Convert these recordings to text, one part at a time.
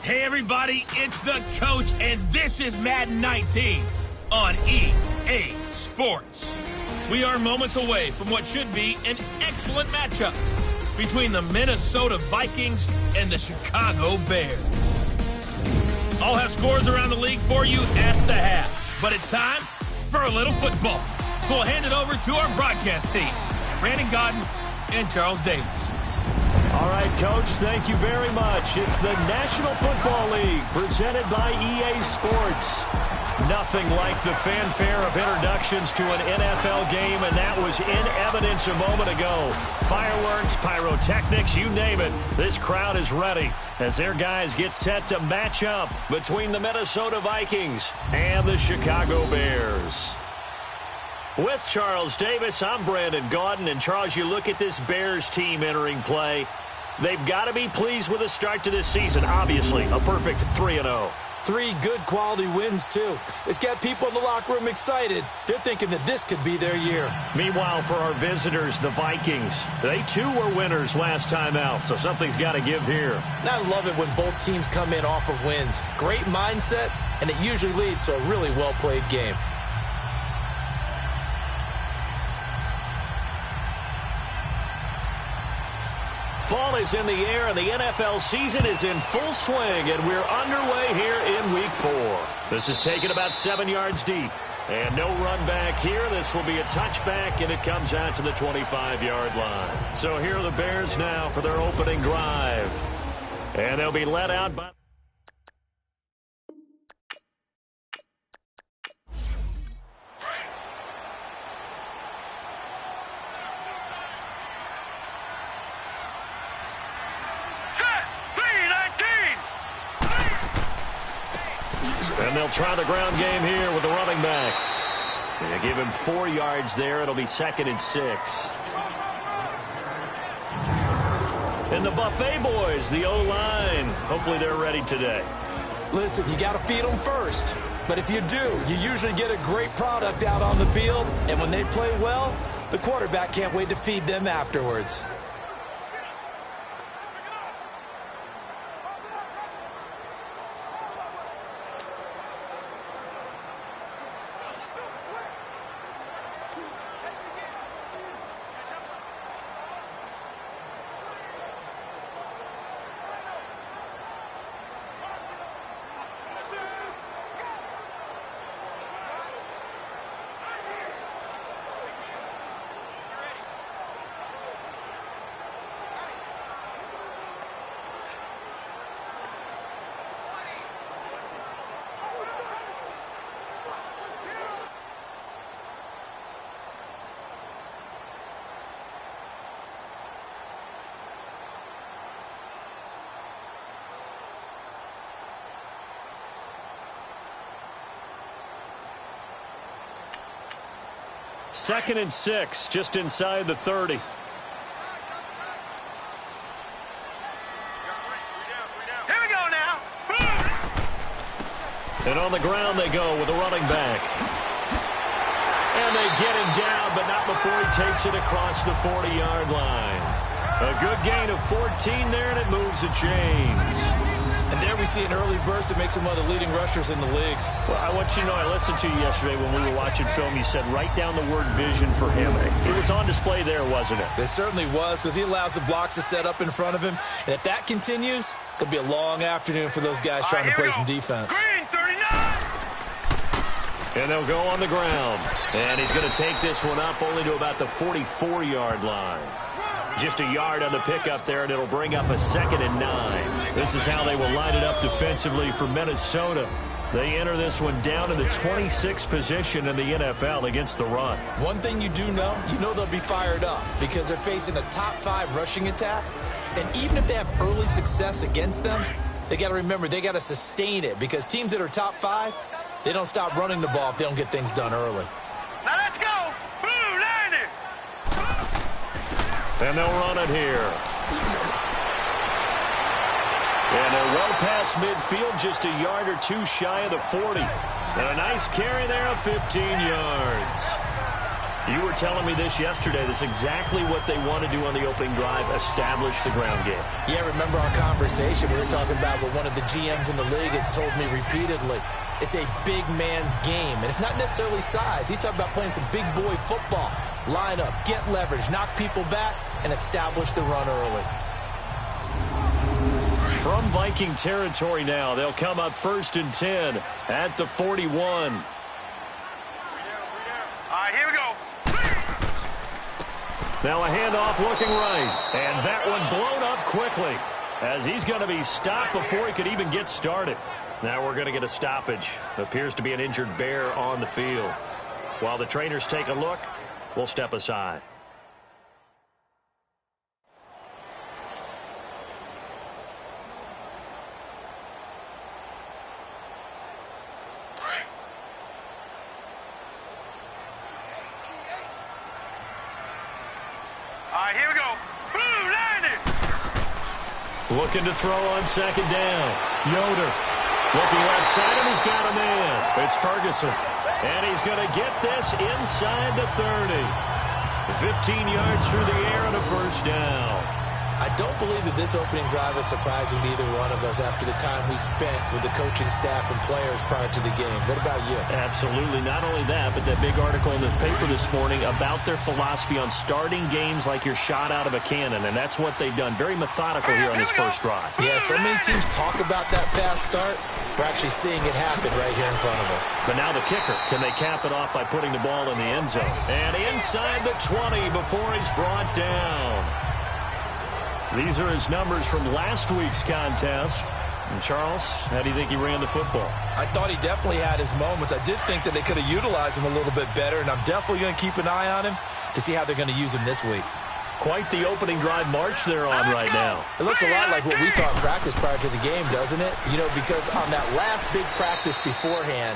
Hey everybody, it's the coach, and this is Madden 19 on EA Sports. We are moments away from what should be an excellent matchup between the Minnesota Vikings and the Chicago Bears. I'll have scores around the league for you at the half, but it's time for a little football. So we'll hand it over to our broadcast team, Brandon Godden and Charles Davis. All right, Coach, thank you very much. It's the National Football League presented by EA Sports. Nothing like the fanfare of introductions to an NFL game, and that was in evidence a moment ago. Fireworks, pyrotechnics, you name it. This crowd is ready as their guys get set to match up between the Minnesota Vikings and the Chicago Bears. With Charles Davis, I'm Brandon Gaudin. And Charles, you look at this Bears team entering play. They've got to be pleased with the start to this season. Obviously, a perfect 3-0. 3 good quality wins, too. It's got people in the locker room excited. They're thinking that this could be their year. Meanwhile, for our visitors, the Vikings, they too were winners last time out, so something's got to give here. And I love it when both teams come in off of wins. Great mindsets, and it usually leads to a really well-played game. Fall is in the air, and the NFL season is in full swing, and we're underway here in Week 4. This is taken about 7 yards deep, and no run back here. This will be a touchback, and it comes out to the 25-yard line. So here are the Bears now for their opening drive, and they'll be led out by... And they'll try the ground game here with the running back. They give him 4 yards there. It'll be 2nd and 6. And the Buffet boys, the O-line. Hopefully they're ready today. Listen, you got to feed them first. But if you do, you usually get a great product out on the field. And when they play well, the quarterback can't wait to feed them afterwards. Second and 6, just inside the 30. Here we go now. And on the ground they go with the running back. And they get him down, but not before he takes it across the 40-yard line. A good gain of 14 there, and it moves the chains. And there we see an early burst that makes him one of the leading rushers in the league. Well, I want you to know, I listened to you yesterday when we were watching film. You said write down the word vision for him. It was on display there, wasn't it? It certainly was, because he allows the blocks to set up in front of him. And if that continues, it'll be a long afternoon for those guys trying to play some defense. Green 39! And they'll go on the ground. And he's going to take this one up only to about the 44-yard line. Just a yard on the pickup there, and it'll bring up a 2nd and 9. This is how they will line it up defensively for Minnesota. They enter this one down in the 26th position in the NFL against the run. One thing you do know, they'll be fired up because they're facing a top 5 rushing attack. And even if they have early success against them, they got to remember they got to sustain it, because teams that are top 5, they don't stop running the ball if they don't get things done early. Now let's go. And they'll run it here. And they're well past midfield, just a yard or 2 shy of the 40. And a nice carry there of 15 yards. You were were telling me this yesterday. This is exactly what they want to do on the opening drive, establish the ground game. Yeah, remember our conversation? We were talking about what one of the GMs in the league has told me repeatedly. It's a big man's game, and it's not necessarily size. He's talking about playing some big boy football. Line up, get leverage, knock people back, and establish the run early. From Viking territory now, they'll come up 1st and 10 at the 41. All right, here we go. Now a handoff looking right, and that one blown up quickly as he's going to be stopped before he could even get started. Now we're going to get a stoppage. Appears to be an injured bear on the field. While the trainers take a look, we'll step aside. All right, here we go. Boom, landed. Looking to throw on 2nd down. Yoder looking left side, and he's got a man. It's Ferguson. And he's going to get this inside the 30. 15 yards through the air and a 1st down. I don't believe that this opening drive is surprising to either one of us after the time we spent with the coaching staff and players prior to the game. What about you? Absolutely. Not only that, but that big article in the paper this morning about their philosophy on starting games like you're shot out of a cannon, and that's what they've done. Very methodical here on this first drive. Yeah, so many teams talk about that fast start. We're actually seeing it happen right here in front of us. But now the kicker. Can they cap it off by putting the ball in the end zone? And inside the 20 before he's brought down. These are his numbers from last week's contest. And Charles, how do you think he ran the football? I thought he definitely had his moments. I did think that they could have utilized him a little bit better, and I'm definitely going to keep an eye on him to see how they're going to use him this week. Quite the opening drive march they're on right now. It looks a lot like what we saw in practice prior to the game, doesn't it? You know, because on that last big practice beforehand,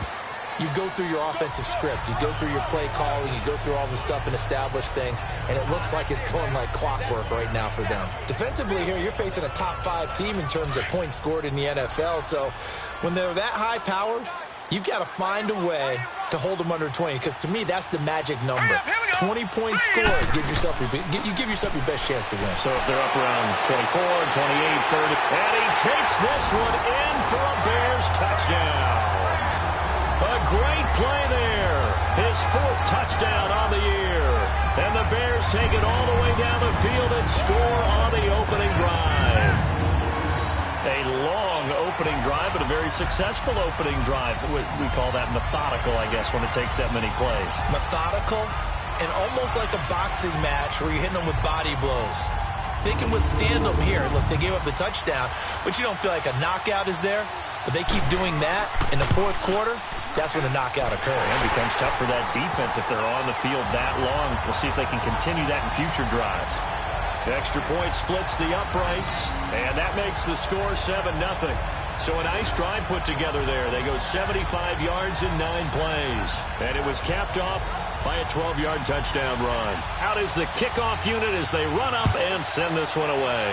you go through your offensive script. You go through your play calling. You go through all the stuff and establish things. And it looks like it's going like clockwork right now for them. Defensively here, you're facing a top 5 team in terms of points scored in the NFL. So when they're that high-powered, you've got to find a way to hold them under 20. Because to me, that's the magic number. 20 points scored. You give yourself your best chance to win. So if they're up around 24, 28, 30. And he takes this one in for a Bears touchdown. A great play there. His 4th touchdown on the year. And the Bears take it all the way down the field and score on the opening drive. A long opening drive, but a very successful opening drive. We call that methodical, I guess, when it takes that many plays. Methodical and almost like a boxing match where you're hitting them with body blows. They can withstand them here. Look, they gave up the touchdown, but you don't feel like a knockout is there. But they keep doing that in the 4th quarter. That's when the knockout occurs. And it becomes tough for that defense if they're on the field that long. We'll see if they can continue that in future drives. The extra point splits the uprights, and that makes the score 7-0. So a nice drive put together there. They go 75 yards in 9 plays. And it was capped off by a 12-yard touchdown run. Out is the kickoff unit as they run up and send this one away.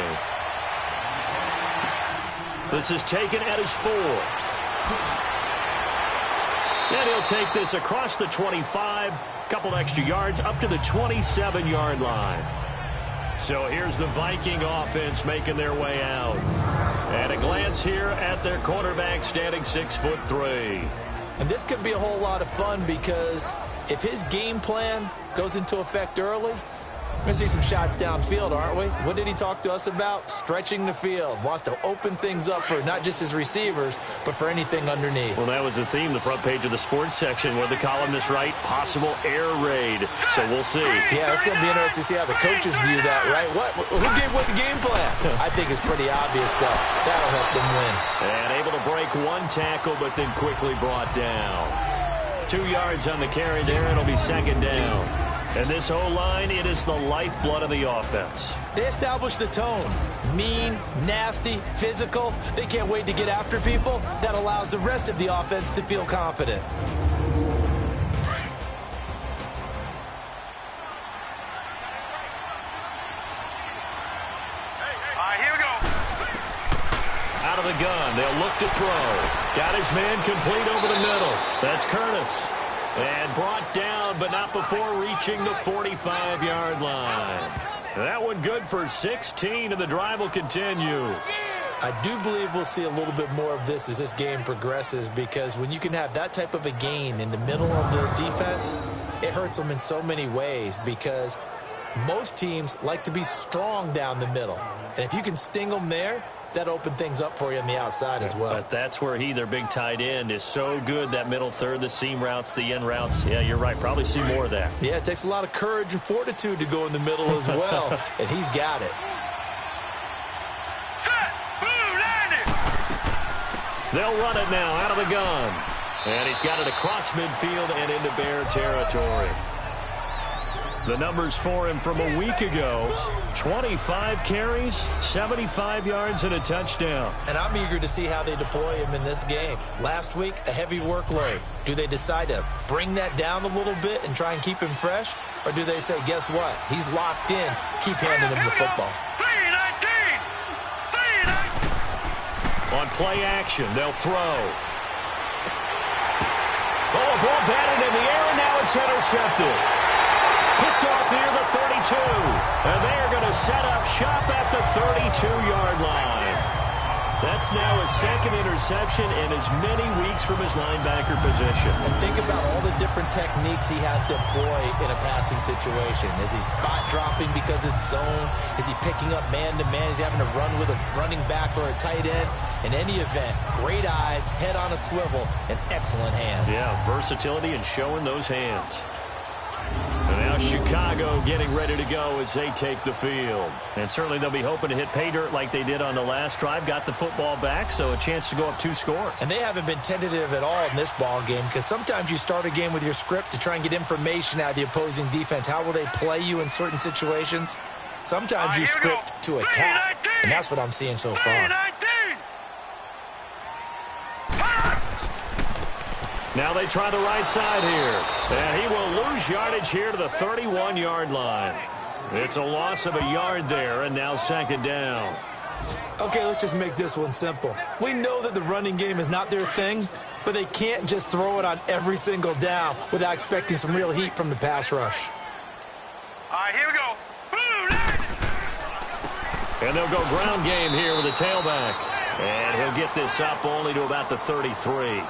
This is taken at his 4. And he'll take this across the 25, couple extra yards up to the 27-yard line. So here's the Viking offense making their way out. And a glance here at their quarterback standing 6'3". And this could be a whole lot of fun because if his game plan goes into effect early, we're going to see some shots downfield, aren't we? What did he talk to us about? Stretching the field. Wants to open things up for not just his receivers, but for anything underneath. Well, that was the theme, the front page of the sports section, where the columnists write, possible air raid. So we'll see. Yeah, it's going to be interesting to see how the coaches view that, right? Who gave what the game plan? I think it's pretty obvious, though. That'll help them win. And able to break 1 tackle, but then quickly brought down. 2 yards on the carry there. It'll be 2nd down. And this O-line, it is the lifeblood of the offense. They establish the tone. Mean, nasty, physical. They can't wait to get after people. That allows the rest of the offense to feel confident. Here we go. Out of the gun, they'll look to throw. Got his man complete over the middle. That's Curtis. And brought down, but not before reaching the 45-yard line. That one good for 16, and the drive will continue. I do believe we'll see a little bit more of this as this game progresses, because when you can have that type of a gain in the middle of the defense, it hurts them in so many ways, because most teams like to be strong down the middle. And if you can sting them there, that open things up for you on the outside as well. But that's where their big tight end, is so good, that middle third, the seam routes, the in routes. Yeah, you're right. Probably see more of that. Yeah, it takes a lot of courage and fortitude to go in the middle as well, and he's got it. They'll run it now out of the gun. And he's got it across midfield and into Bear territory. The numbers for him from a week ago: 25 carries, 75 yards, and a touchdown. And I'm eager to see how they deploy him in this game. Last week, a heavy workload. Do they decide to bring that down a little bit and try and keep him fresh? Or do they say, guess what? He's locked in. Keep handing him the football. On play action, they'll throw. Oh, a ball batted in the air, and now it's intercepted. Picked off near the 32. And they are going to set up shop at the 32-yard line. That's now his second interception in as many weeks from his linebacker position. And think about all the different techniques he has to employ in a passing situation. Is he spot dropping because it's zone? Is he picking up man-to-man? Is he having to run with a running back or a tight end? In any event, great eyes, head on a swivel, and excellent hands. Yeah, versatility and showing those hands. And now Chicago getting ready to go as they take the field. And certainly they'll be hoping to hit pay dirt like they did on the last drive. Got the football back, so a chance to go up 2 scores. And they haven't been tentative at all in this ball game, because sometimes you start a game with your script to try and get information out of the opposing defense. How will they play you in certain situations? Sometimes you script to attack, and that's what I'm seeing so far. Now they try the right side here. And he will lose yardage here to the 31-yard line. It's a loss of a yard there, and now second down. Okay, let's just make this one simple. We know that the running game is not their thing, but they can't just throw it on every single down without expecting some real heat from the pass rush. All right, here we go. And they'll go ground game here with a tailback. And he'll get this up only to about the 33.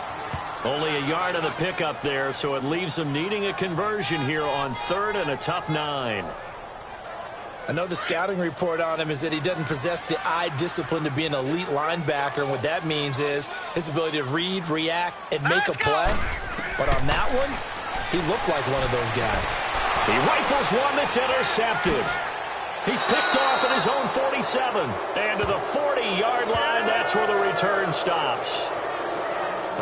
Only a yard on the pickup there, so it leaves them needing a conversion here on 3rd and a tough 9. I know the scouting report on him is that he doesn't possess the eye discipline to be an elite linebacker. And what that means is his ability to read, react, and make a play. But on that one, he looked like one of those guys. He rifles one that's intercepted. He's picked off at his own 47. And to the 40-yard line, that's where the return stops.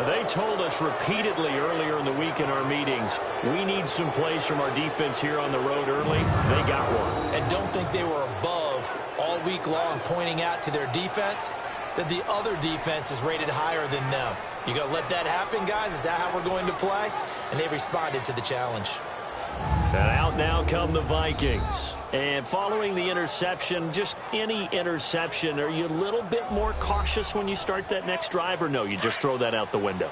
They told us repeatedly earlier in the week in our meetings, we need some plays from our defense here on the road early. They got one. And don't think they were above all week long, pointing out to their defense that the other defense is rated higher than them. You going to let that happen, guys? Is that how we're going to play? And they responded to the challenge. And out now come the Vikings. And following the interception, just any interception, are you a little bit more cautious when you start that next drive, or no, you just throw that out the window?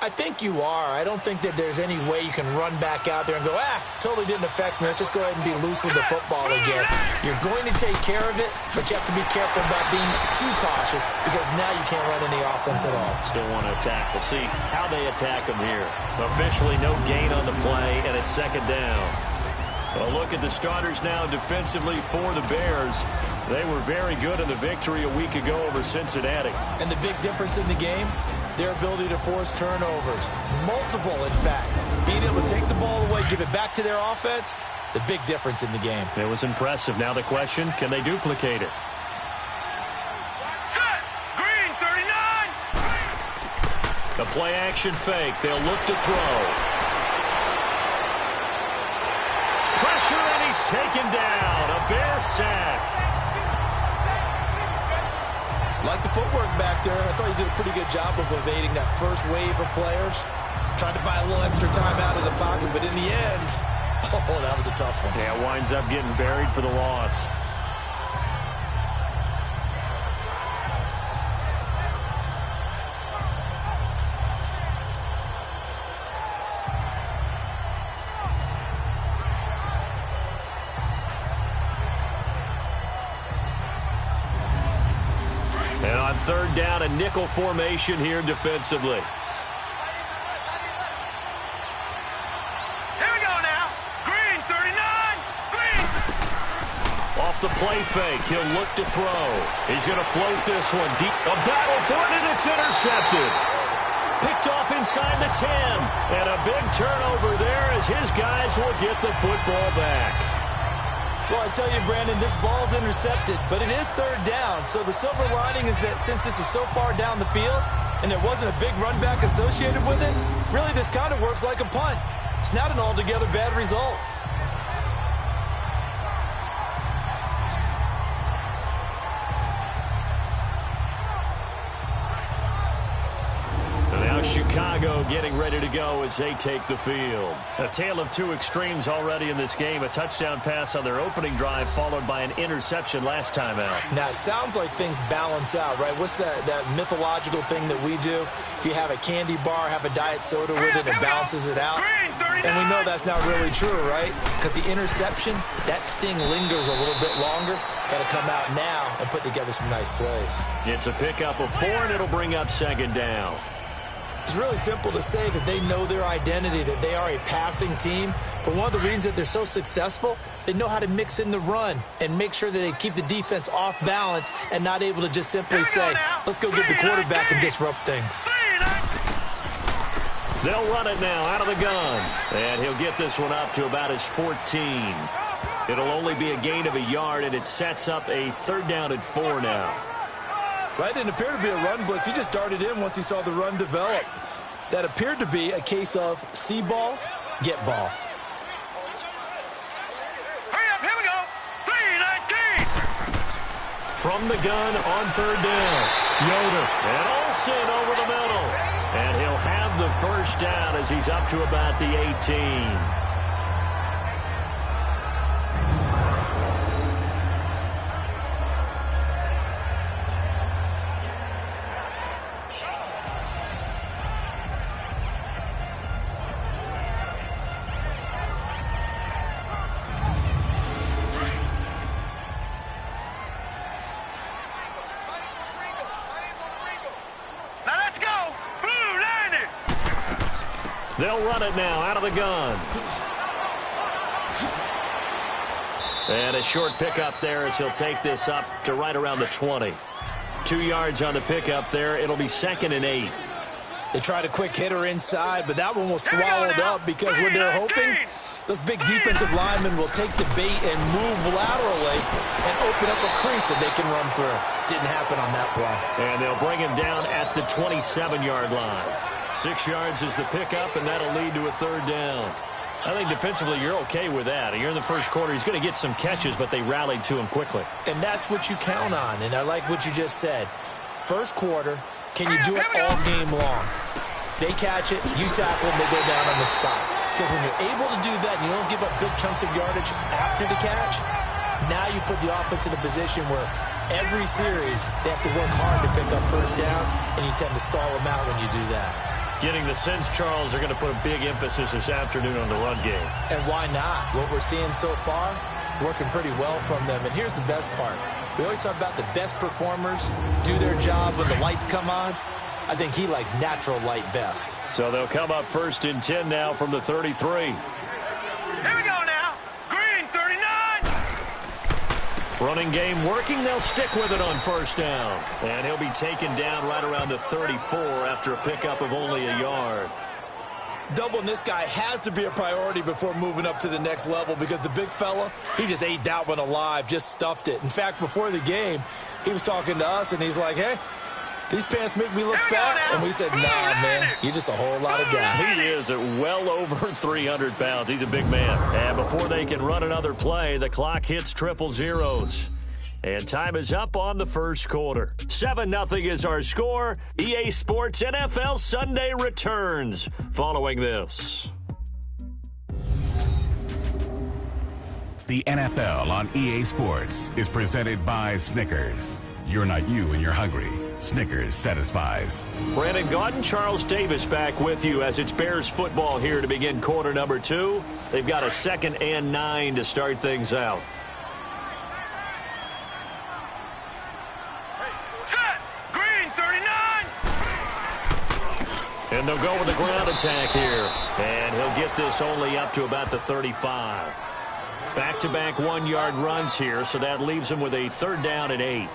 I think you are. I don't think that there's any way you can run back out there and go, totally didn't affect me. Let's just go ahead and be loose with the football again. You're going to take care of it, but you have to be careful about being too cautious, because now you can't run any offense at all. Still want to attack. We'll see how they attack them here. Officially no gain on the play, and it's second down. A look at the starters now defensively for the Bears. They were very good in the victory a week ago over Cincinnati. And the big difference in the game, their ability to force turnovers. Multiple, in fact. Being able to take the ball away, give it back to their offense, the big difference in the game. It was impressive. Now the question, can they duplicate it? Set! Green, 39! A play-action fake. They'll look to throw. Pressure, and he's taken down. A Bear sack. Like the footwork back there, I thought he did a pretty good job of evading that first wave of players. Tried to buy a little extra time out of the pocket, but in the end, that was a tough one. Yeah, winds up getting buried for the loss. third down and nickel formation here defensively. Here we go now. Green, 39. Green. Off the play fake, he'll look to throw. He's going to float this one deep. A battle for it, and it's intercepted. Picked off inside the 10. And a big turnover there as his guys will get the football back. Well, I tell you, Brandon, this ball's intercepted, but it is third down. So the silver lining is that since this is so far down the field and there wasn't a big run back associated with it, really this kind of works like a punt. It's not an altogether bad result. Chicago getting ready to go as they take the field. A tale of two extremes already in this game. A touchdown pass on their opening drive followed by an interception last time out. Now, it sounds like things balance out, right? What's that mythological thing that we do? If you have a candy bar, have a diet soda with it, it balances it out. And we know that's not really true, right? Because the interception, that sting lingers a little bit longer. Got to come out now and put together some nice plays. It's a pickup of 4, and it'll bring up second down. It's really simple to say that they know their identity, that they are a passing team. But one of the reasons that they're so successful, they know how to mix in the run and make sure that they keep the defense off balance and not able to just simply say, let's go get the quarterback and disrupt things. They'll run it now out of the gun. And he'll get this one up to about his 14. It'll only be a gain of a yard, and it sets up a third down and 4 now. That didn't appear to be a run blitz. He just darted in once he saw the run develop. That appeared to be a case of see ball, get ball. Hurry up, here we go. 3-19. From the gun on third down. Yoder and Olsen over the middle. And he'll have the first down as he's up to about the 18. They'll run it now out of the gun. And a short pickup there as he'll take this up to right around the 20. 2 yards on the pickup there. It'll be 2nd and 8. They tried a quick hitter inside, but that one was swallowed up because what they're hoping, those big defensive linemen will take the bait and move laterally and open up a crease that they can run through. Didn't happen on that play. And they'll bring him down at the 27-yard line. 6 yards is the pickup, and that'll lead to a third down. I think defensively you're okay with that. You're in the first quarter. He's going to get some catches, but they rallied to him quickly. And that's what you count on, and I like what you just said. First quarter, can you do it all game long? They catch it, you tackle them, they go down on the spot. Because when you're able to do that and you don't give up big chunks of yardage after the catch, now you put the offense in a position where every series they have to work hard to pick up first downs, and you tend to stall them out when you do that. Getting the sense, Charles, they're going to put a big emphasis this afternoon on the run game. And why not? What we're seeing so far, working pretty well from them. And here's the best part. We always talk about the best performers do their job when the lights come on. I think he likes natural light best. So they'll come up 1st and 10 now from the 33. Here we go now. Green, 39. Running game working. They'll stick with it on first down. And he'll be taken down right around the 34 after a pickup of only a yard. Doubling this guy has to be a priority before moving up to the next level because the big fella, he just ate that one alive, just stuffed it. In fact, before the game, he was talking to us, and he's like, hey, these pants make me look fat. And we said, nah, man, you're just a whole lot of guy. He is at well over 300 pounds. He's a big man. And before they can run another play, the clock hits triple zeros. And time is up on the first quarter. 7-0 is our score. EA Sports NFL Sunday returns following this. The NFL on EA Sports is presented by Snickers. You're not you and you're hungry. Snickers satisfies. Brandon Gaudin, Charles Davis back with you as it's Bears football here to begin quarter number 2. They've got a 2nd and 9 to start things out. Set. Green. And they'll go with the ground attack here. And he'll get this only up to about the 35. Back-to-back one-yard runs here, so that leaves him with a 3rd down and 8.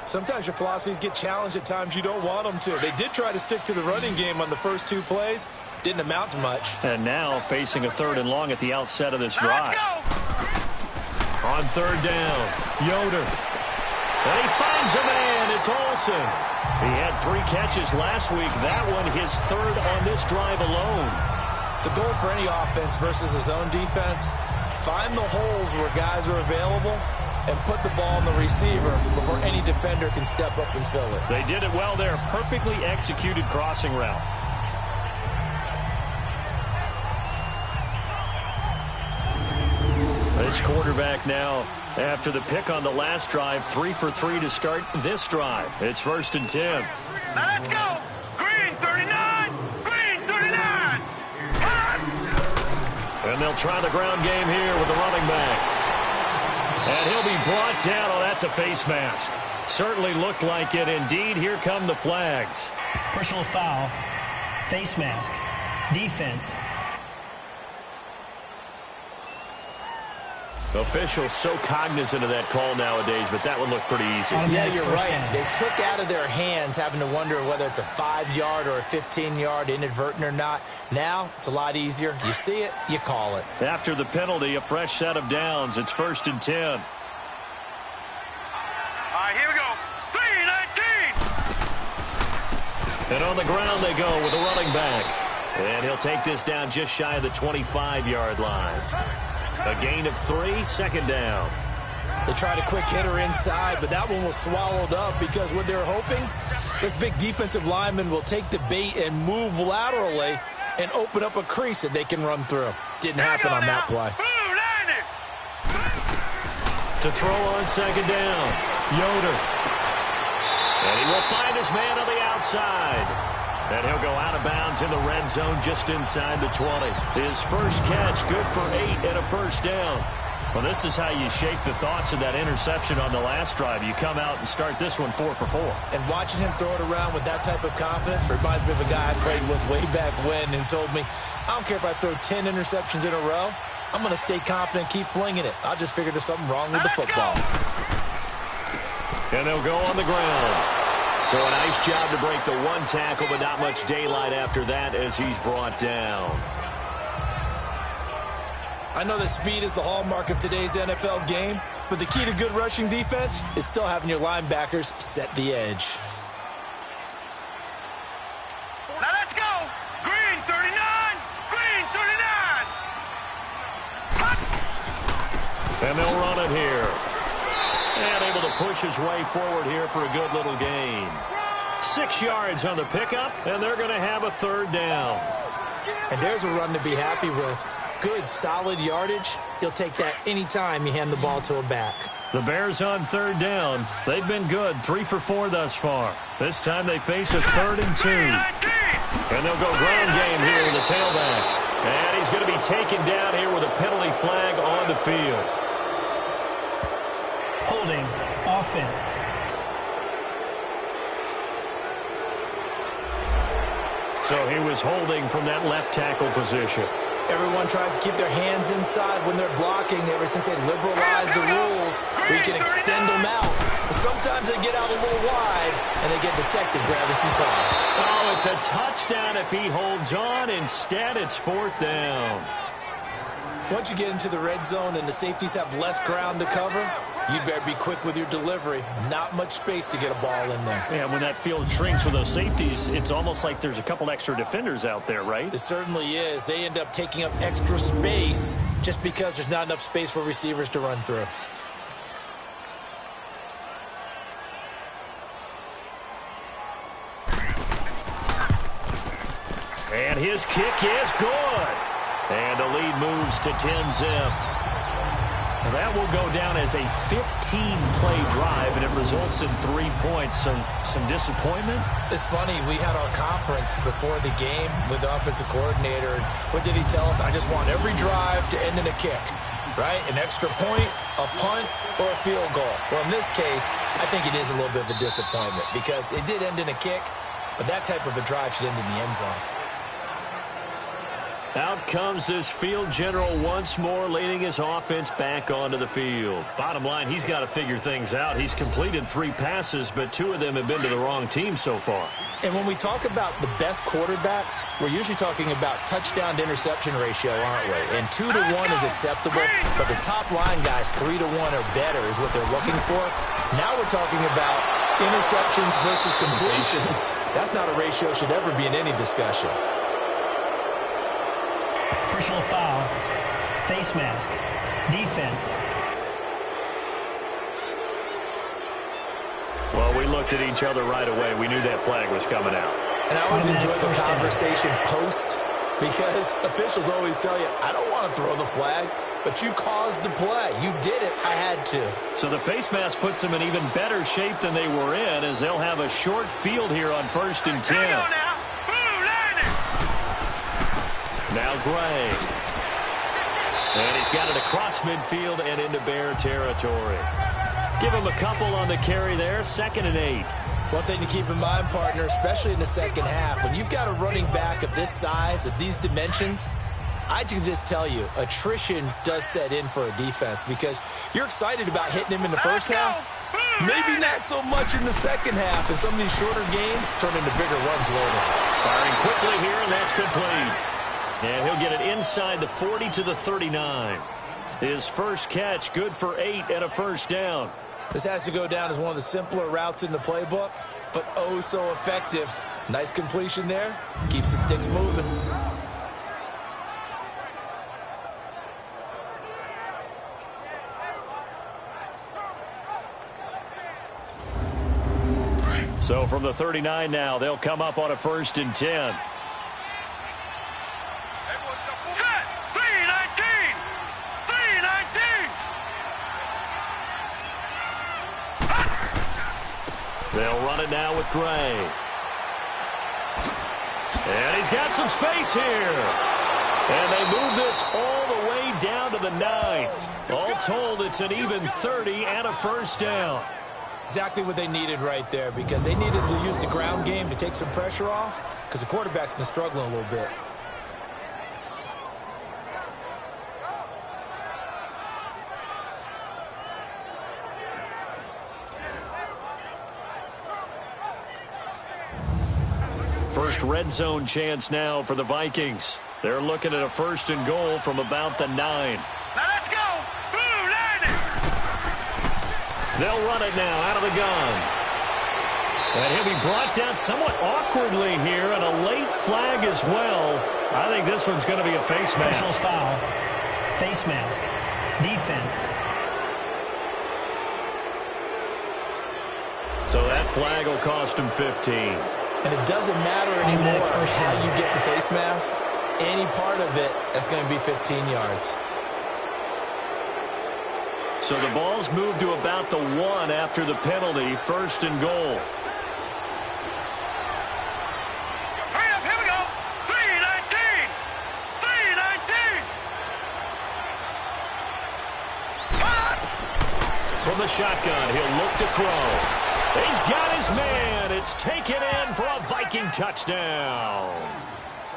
Sometimes your philosophies get challenged at times you don't want them to. They did try to stick to the running game on the first 2 plays. Didn't amount to much. And now facing a 3rd and long at the outset of this drive. On 3rd down, Yoder. And he finds a man. It's Olsen. He had 3 catches last week. That one his 3rd on this drive alone. The goal for any offense versus a zone defense, find the holes where guys are available and put the ball on the receiver before any defender can step up and fill it. They did it well there. Perfectly executed crossing route. This quarterback now, after the pick on the last drive, 3 for 3 to start this drive. It's 1st and 10. Now let's go. Green 39. Green 39. And they'll try the ground game here with the running back. And he'll be brought down. Oh, that's a face mask. Certainly looked like it. Indeed, here come the flags. Personal foul, face mask, defense. Officials so cognizant of that call nowadays, but that one looked pretty easy. Yeah, you're right. They took out of their hands having to wonder whether it's a 5-yard or a 15-yard, inadvertent or not. Now, it's a lot easier. You see it, you call it. After the penalty, a fresh set of downs. It's 1st and 10. All right, here we go. 3-19. And on the ground they go with a running back. And he'll take this down just shy of the 25-yard line. A gain of 3, 2nd down. They tried a quick hitter inside, but that one was swallowed up because what they're hoping, this big defensive lineman will take the bait and move laterally and open up a crease that they can run through. Didn't happen on that play. To throw on 2nd down, Yoder. And he will find his man on the outside. And he'll go out of bounds in the red zone just inside the 20. His first catch, good for 8 and a 1st down. Well, this is how you shake the thoughts of that interception on the last drive. You come out and start this one 4 for 4. And watching him throw it around with that type of confidence reminds me of a guy I played with way back when who told me, I don't care if I throw 10 interceptions in a row. I'm going to stay confident and keep flinging it. I just figured there's something wrong with the football. And they'll go on the ground. So a nice job to break the 1 tackle, but not much daylight after that as he's brought down. I know that speed is the hallmark of today's NFL game, but the key to good rushing defense is still having your linebackers set the edge. Now let's go. Green 39. Green 39. And they'll run it here. And able to push his way forward here for a good little gain. 6 yards on the pickup, and they're going to have a 3rd down. And there's a run to be happy with. Good, solid yardage. He'll take that anytime you hand the ball to a back. The Bears on 3rd down. They've been good, 3 for 4 thus far. This time they face a 3rd and 2. And they'll go ground game here with the tailback. And he's going to be taken down here with a penalty flag on the field. Holding, offense. So he was holding from that left tackle position. Everyone tries to keep their hands inside when they're blocking ever since they liberalized the rules where you can extend them out. But sometimes they get out a little wide and they get detected grabbing some cloth. Oh, it's a touchdown if he holds on. Instead, it's 4th down. Once you get into the red zone and the safeties have less ground to cover, you better be quick with your delivery. Not much space to get a ball in there. Yeah, when that field shrinks with those safeties, it's almost like there's a couple extra defenders out there, right? It certainly is. They end up taking up extra space just because there's not enough space for receivers to run through. And his kick is good. And the lead moves to 10-zip. That will go down as a 15-play drive, and it results in 3 points. Some disappointment? It's funny. We had our conference before the game with the offensive coordinator. And what did he tell us? I just want every drive to end in a kick, right? An extra point, a punt, or a field goal. Well, in this case, I think it is a little bit of a disappointment because it did end in a kick. but that type of a drive should end in the end zone. Out comes this field general once more, leading his offense back onto the field. Bottom line, he's got to figure things out. He's completed 3 passes, but 2 of them have been to the wrong team so far. And when we talk about the best quarterbacks, we're usually talking about touchdown to interception ratio, aren't we? And 2 to 1 is acceptable, but the top line guys, 3 to 1 or better is what they're looking for. Now we're talking about interceptions versus completions. That's not a ratio should ever be in any discussion. Personal foul. Face mask. Defense. Well, we looked at each other right away. We knew that flag was coming out. And I always enjoy the conversation post because officials always tell you, I don't want to throw the flag, but you caused the play. You did it. I had to. So the face mask puts them in even better shape than they were in as they'll have a short field here on 1st and 10. Now Gray. And he's got it across midfield and into Bear territory. Give him a couple on the carry there. 2nd and 8. One thing to keep in mind, partner, especially in the second half, when you've got a running back of this size, of these dimensions, I can just tell you, attrition does set in for a defense because you're excited about hitting him in the first half. Maybe not so much in the second half, and some of these shorter gains turn into bigger runs later. Firing quickly here, and that's complete. And he'll get it inside the 40 to the 39. His first catch, good for 8 and a first down. This has to go down as one of the simpler routes in the playbook, but oh so effective. Nice completion there. Keeps the sticks moving. So from the 39 now, they'll come up on a 1st and 10. They'll run it now with Gray. And he's got some space here. And they move this all the way down to the 9. All told, it's an even 30 and a first down. Exactly what they needed right there because they needed to use the ground game to take some pressure off because the quarterback's been struggling a little bit. First red zone chance now for the Vikings. They're looking at a 1st and goal from about the 9. Now let's go. Blue Lightning. They'll run it now out of the gun. And he'll be brought down somewhat awkwardly here, and a late flag as well. I think this one's going to be a face mask. Personal foul. Face mask. Defense. So that flag will cost him 15. And it doesn't matter anymore how you get the face mask. Any part of it is going to be 15 yards. So the ball's moved to about the 1 after the penalty. 1st and goal. Hurry up, here we go. 319. 319. From the shotgun, he'll look to throw. He's got his man. It's taken in for a Viking touchdown.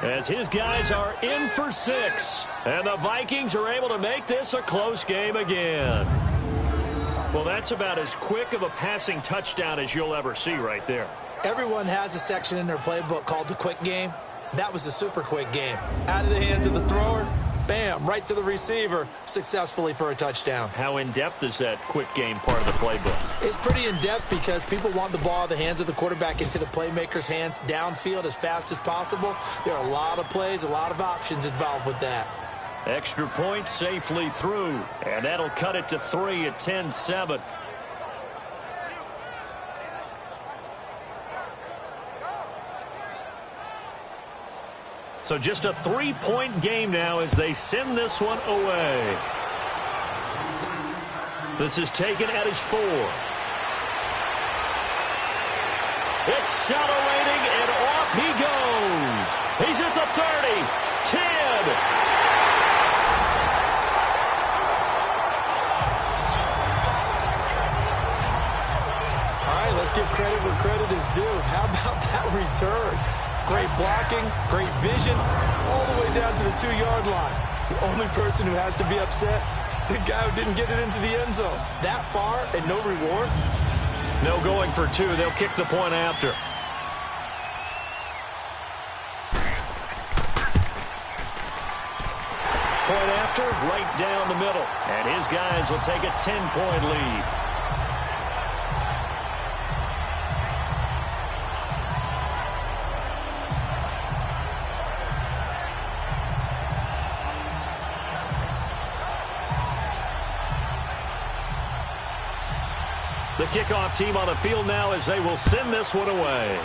As his guys are in for 6. And the Vikings are able to make this a close game again. Well, that's about as quick of a passing touchdown as you'll ever see right there. Everyone has a section in their playbook called the quick game. That was a super quick game. Out of the hands of the thrower, bam, right to the receiver, successfully for a touchdown. How in-depth is that quick game part of the playbook? It's pretty in-depth because people want the ball in the hands of the quarterback into the playmaker's hands downfield as fast as possible. There are a lot of plays, a lot of options involved with that. Extra point safely through, and that'll cut it to 3 at 10-7. So just a 3-point game now as they send this one away. This is taken at his 4. Accelerating, and off he goes. He's at the 30, 10. give credit where credit is due. How about that return? Great blocking, great vision, all the way down to the 2-yard line. The only person who has to be upset, the guy who didn't get it into the end zone. That far and no reward? No going for 2. They'll kick the point after. Point after, right down the middle. And his guys will take a 10-point lead. The kickoff team on the field now as they will send this one away.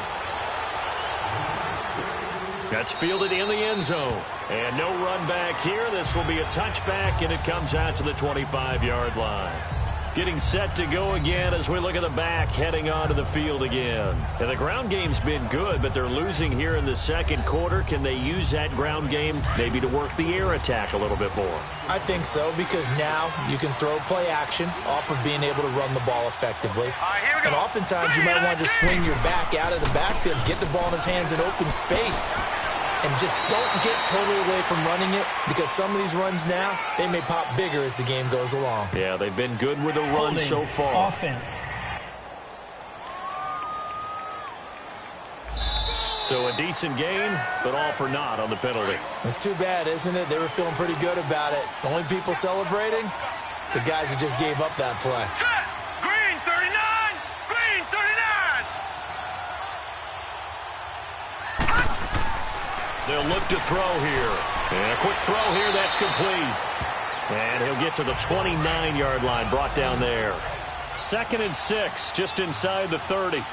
That's fielded in the end zone. And no run back here. This will be a touchback, and it comes out to the 25-yard line. Getting set to go again as we look at the back heading onto the field again. And the ground game's been good, but they're losing here in the second quarter. Can they use that ground game maybe to work the air attack a little bit more? I think so, because now you can throw play action off of being able to run the ball effectively. And oftentimes you might want to just swing your back out of the backfield, get the ball in his hands in open space. And just don't get totally away from running it, because some of these runs now, they may pop bigger as the game goes along. Yeah, they've been good with the run so far. Offense. So a decent game, but all for naught on the penalty. It's too bad, isn't it? They were feeling pretty good about it. The only people celebrating, the guys who just gave up that play. Set! Green 39! Green 39! They'll look to throw here. And a quick throw here, that's complete. And he'll get to the 29-yard line, brought down there. 2nd and 6, just inside the 30. All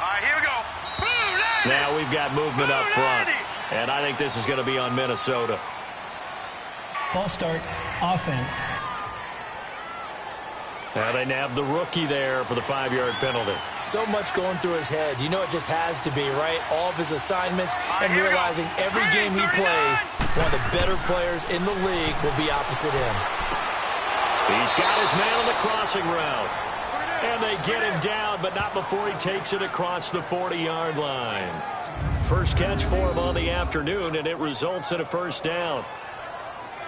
right, here we go. Boom, Now we've got movement up front. And I think this is going to be on Minnesota. False start. Offense. Now they nab the rookie there for the 5-yard penalty. So much going through his head. You know it just has to be, right? All of his assignments and realizing every game he plays, one of the better players in the league will be opposite him. He's got his man on the crossing route. And they get him down, but not before he takes it across the 40-yard line. First catch for him on the afternoon, and it results in a first down.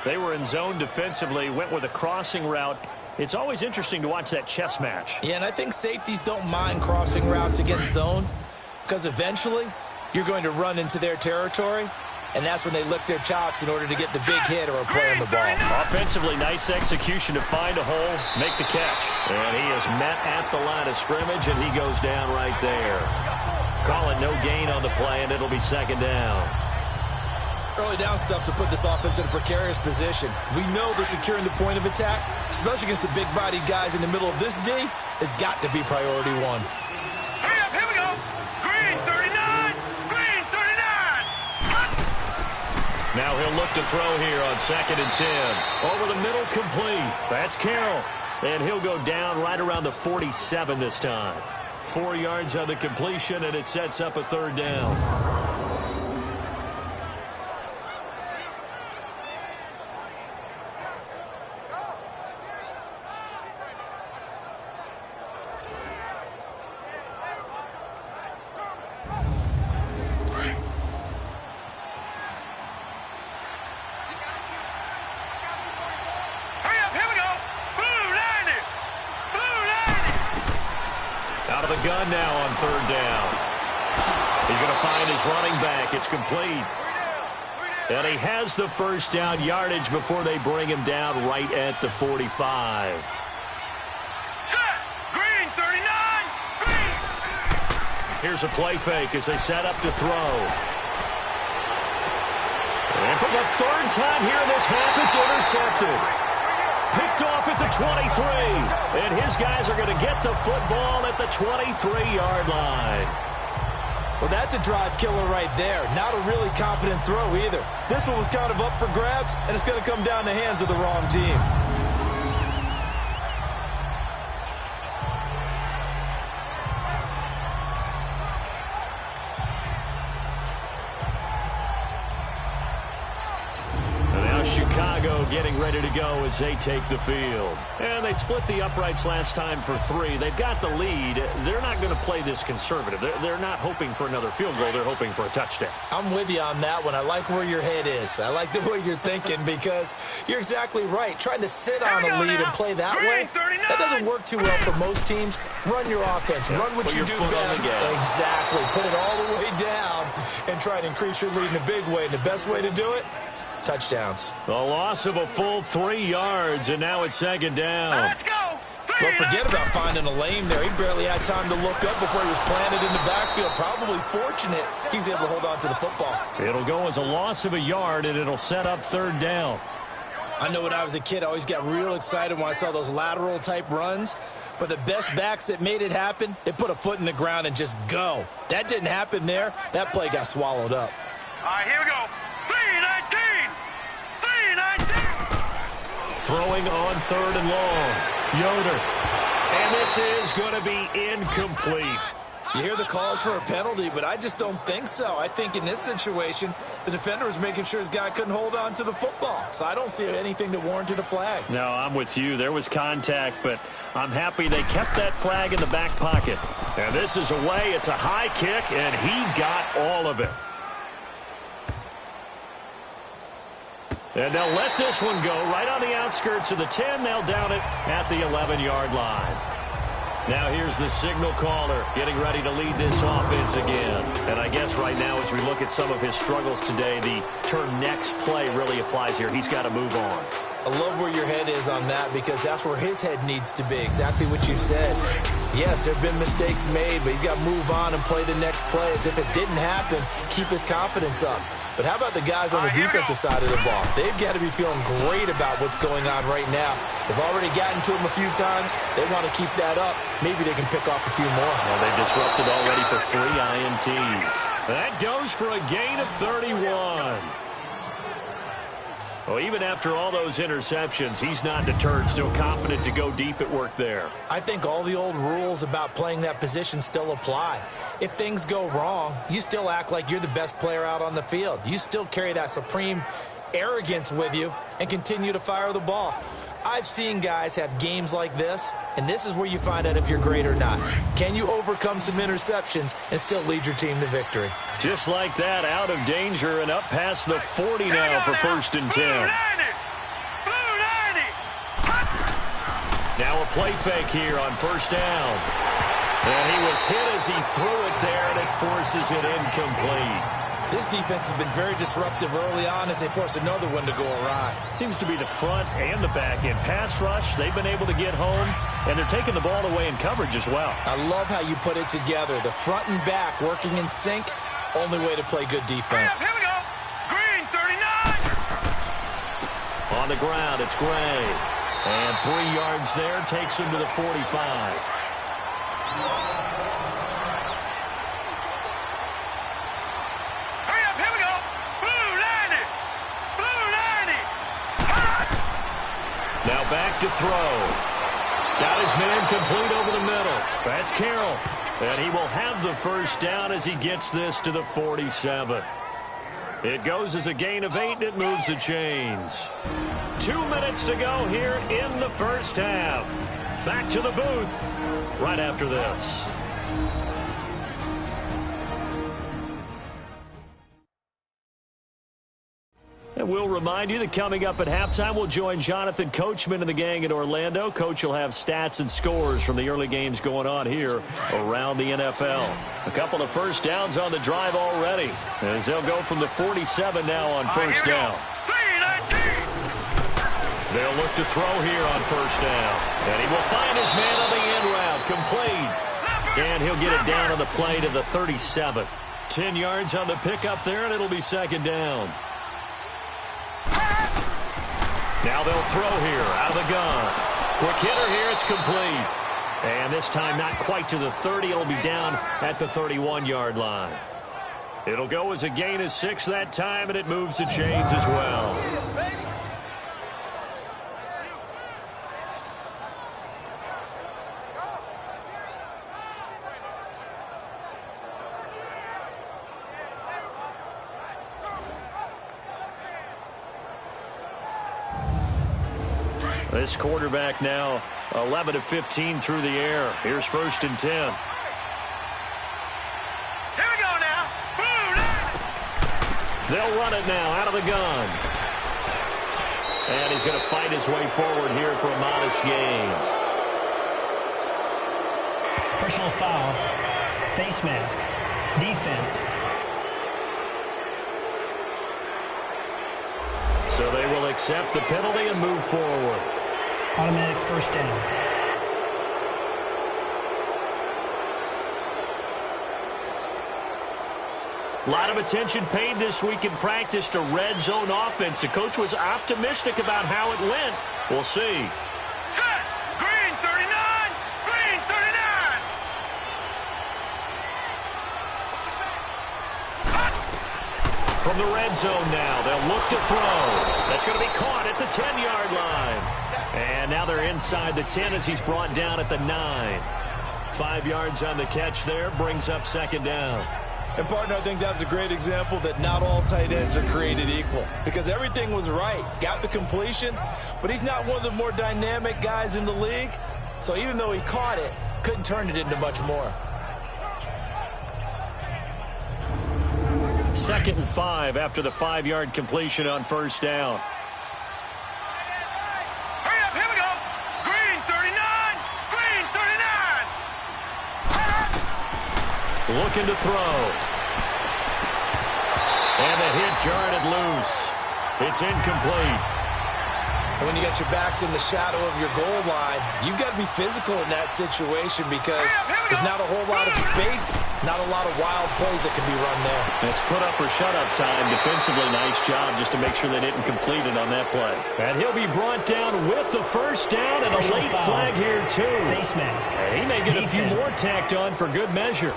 They were in zone defensively, went with a crossing route. It's always interesting to watch that chess match. Yeah, and I think safeties don't mind crossing routes against zone, because eventually you're going to run into their territory, and that's when they lick their chops in order to get the big hit or a play on the ball. Offensively, nice execution to find a hole, make the catch. And he is met at the line of scrimmage, and he goes down right there. Call it no gain on the play, and it'll be 2nd down. Early down stuff to put this offense in a precarious position. We know that securing the point of attack, especially against the big-bodied guys in the middle of this D, has got to be priority one. Hurry up, here we go. Green 39! Green 39! Now he'll look to throw here on 2nd and 10. Over the middle, complete. That's Carroll. And he'll go down right around the 47 this time. 4 yards on the completion, and it sets up a 3rd down. Gun now on 3rd down. He's going to find his running back. It's complete. And he has the first down yardage before they bring him down right at the 45. Set! Green 39! Green! Here's a play fake as they set up to throw. And for the 3rd time here in this half, it's intercepted. Picked off at the 23, and his guys are going to get the football at the 23-yard line. Well, that's a drive killer right there. Not a really confident throw either. This one was kind of up for grabs, and it's going to come down the hands of the wrong team. And now Chicago getting ready ready to go as they take the field. And they split the uprights last time for 3. They've got the lead. They're not going to play this conservative. They're not hoping for another field goal. They're hoping for a touchdown. I'm with you on that one. I like where your head is. I like the way you're thinking because you're exactly right. Trying to sit on a lead and play that way, that doesn't work too well for most teams. Run your offense. Run what you do best. Exactly. Put it all the way down and try to increase your lead in a big way. And the best way to do it, touchdowns. A loss of a full 3 yards, and now it's second down. Let's go. Well, forget about finding a lane there. He barely had time to look up before he was planted in the backfield. Probably fortunate he was able to hold on to the football. It'll go as a loss of a yard, and it'll set up third down. I know when I was a kid, I always got real excited when I saw those lateral-type runs. But the best backs that made it happen, they put a foot in the ground and just go. That didn't happen there. That play got swallowed up. All right, here we go. 3-19. 3-19. Throwing on third and long. Yoder. And this is going to be incomplete. You hear the calls for a penalty, but I just don't think so. I think in this situation, the defender was making sure his guy couldn't hold on to the football. So I don't see anything that warranted a flag. No, I'm with you. There was contact, but I'm happy they kept that flag in the back pocket. And this is away. It's a high kick, and he got all of it. And they'll let this one go right on the outskirts of the 10. They'll down it at the 11-yard line. Now here's the signal caller getting ready to lead this offense again. And I guess right now as we look at some of his struggles today, the turn next play really applies here. He's got to move on. I love where your head is on that because that's where his head needs to be. Exactly what you said. Yes, there have been mistakes made, but he's got to move on and play the next play as if it didn't happen, keep his confidence up. But how about the guys on the defensive side of the ball? They've got to be feeling great about what's going on right now. They've already gotten to him a few times. They want to keep that up. Maybe they can pick off a few more. Well, they've disrupted already for 3 INTs. That goes for a gain of 31. Well, even after all those interceptions, he's not deterred, still confident to go deep at work there. I think all the old rules about playing that position still apply. If things go wrong, you still act like you're the best player out on the field. You still carry that supreme arrogance with you and continue to fire the ball. I've seen guys have games like this, and this is where you find out if you're great or not. Can you overcome some interceptions and still lead your team to victory? Just like that, out of danger and up past the 40 now for 1st and 10. Now a play fake here on 1st down. And he was hit as he threw it there, and it forces it incomplete. This defense has been very disruptive early on as they force another one to go awry. Seems to be the front and the back end. Pass rush, they've been able to get home, and they're taking the ball away in coverage as well. I love how you put it together. The front and back working in sync, only way to play good defense. Here we go. Green, 39. On the ground, it's Gray. And 3 yards there takes him to the 45. Now back to throw. Got his man complete over the middle. That's Carroll. And he will have the 1st down as he gets this to the 47. It goes as a gain of 8, and it moves the chains. 2 minutes to go here in the 1st half. Back to the booth right after this. And we'll remind you that coming up at halftime, we'll join Jonathan Coachman and the gang in Orlando. Coach will have stats and scores from the early games going on here around the NFL. A couple of 1st downs on the drive already, as they'll go from the 47 now on 1st down. They'll look to throw here on 1st down. And he will find his man on the end route, complete. And he'll get it down on the play to the 37. 10 yards on the pickup there, and it'll be 2nd down. Now they'll throw here out of the gun. Quick hitter here, it's complete. And this time not quite to the 30. It'll be down at the 31-yard line. It'll go as a gain of 6 that time, and it moves the chains as well. This quarterback now 11 of 15 through the air. Here's 1st and 10. Here we go now. Boom! They'll run it now out of the gun. And he's going to fight his way forward here for a modest gain. Personal foul. Face mask. Defense. So they will accept the penalty and move forward. Automatic first down. A lot of attention paid this week in practice to red zone offense. The coach was optimistic about how it went. We'll see. Set! Green 39! Green 39! From the red zone now, they'll look to throw. That's going to be caught at the 10-yard line. And now they're inside the 10 as he's brought down at the 9. 5 yards on the catch there, brings up 2nd down. And, partner, I think that's a great example that not all tight ends are created equal. Because everything was right. Got the completion, but he's not one of the more dynamic guys in the league. So even though he caught it, couldn't turn it into much more. 2nd and 5 after the 5-yard completion on 1st down. Hurry up, here we go! Green 39! Green 39! Looking to throw. And the hit jarred it loose. It's incomplete. When you got your backs in the shadow of your goal line, you've got to be physical in that situation because there's not a whole lot of space, not a lot of wild plays that can be run there. It's put up or shut up time. Defensively, nice job just to make sure they didn't complete it on that play. And he'll be brought down with the 1st down and a late flag here, too. Face mask. And he may get Defense. a few more tacked on for good measure.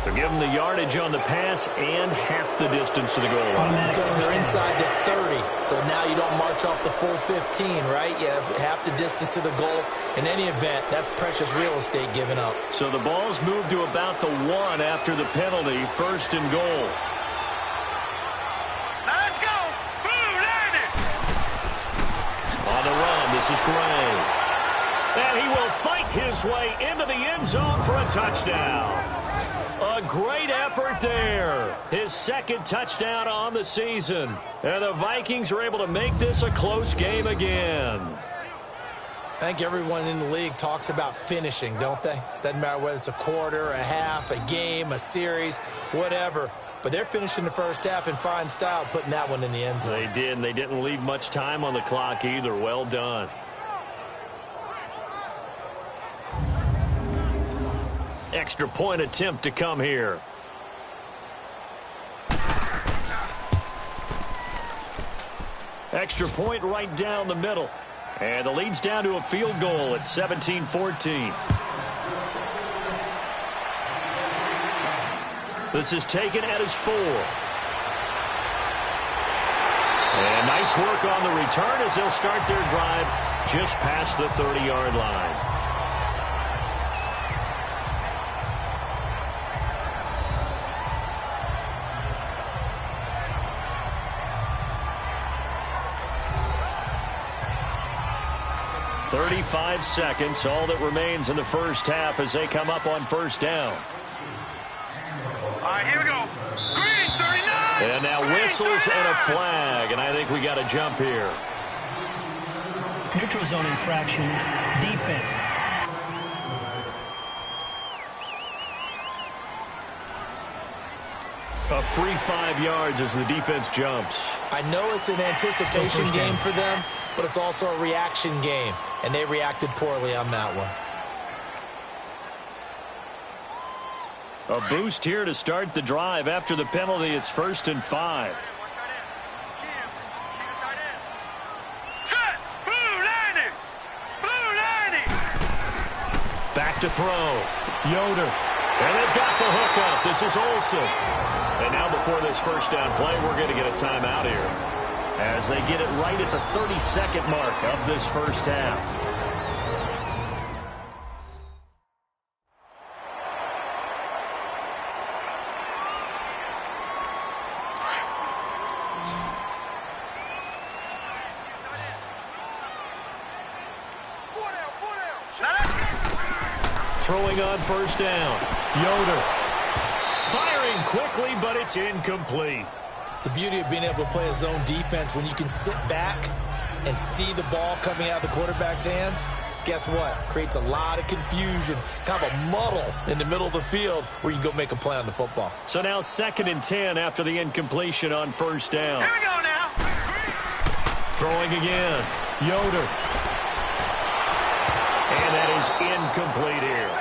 So give them the yardage on the pass and half the distance to the goal line. Because they're inside the 30, so now you don't march off the full 15, right? You have half the distance to the goal. In any event, that's precious real estate given up. So the ball's moved to about the 1 after the penalty, 1st and goal. Now let's go! Boom! Landed! On the run, this is Gray. And he will fight his way into the end zone for a touchdown. A great effort there. His 2nd touchdown on the season. And the Vikings are able to make this a close game again. I think everyone in the league talks about finishing, don't they? Doesn't matter whether it's a quarter, a half, a game, a series, whatever. But they're finishing the first half in fine style, putting that one in the end zone. They did, and they didn't leave much time on the clock either. Well done. Extra point attempt to come here. Extra point right down the middle. And the lead's down to a field goal at 17-14. This is taken at his 4. And nice work on the return as they'll start their drive just past the 30-yard line. .35 seconds, all that remains in the first half as they come up on 1st down. All right, here we go. Green 39! And now whistles and a flag, and I think we got a jump here. Neutral zone infraction. Defense. A free 5 yards as the defense jumps. I know it's an anticipation game for them, but it's also a reaction game, and they reacted poorly on that one. A boost here to start the drive. After the penalty, it's 1st and 5. Set! Blue landing! Blue landing! Back to throw. Yoder. And they've got the hook up. This is Olsen. And now before this 1st down play, we're going to get a timeout here, as they get it right at the 30-second mark of this first half. Throwing on first down. Yoder. Firing quickly, but it's incomplete. The beauty of being able to play a zone defense when you can sit back and see the ball coming out of the quarterback's hands, guess what? Creates a lot of confusion, kind of a muddle in the middle of the field where you can go make a play on the football. So now 2nd and 10 after the incompletion on first down. Here we go now. Throwing again. Yoder. And that is incomplete here.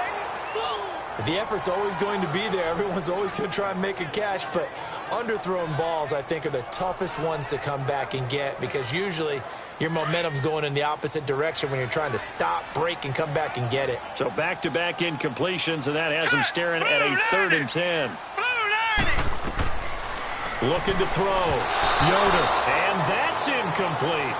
The effort's always going to be there. Everyone's always going to try and make a catch, but underthrown balls, I think, are the toughest ones to come back and get because usually your momentum's going in the opposite direction when you're trying to stop, break, and come back and get it. So back-to-back incompletions, and that has him staring at a 3rd and 10. Looking to throw. Yoder. And that's incomplete.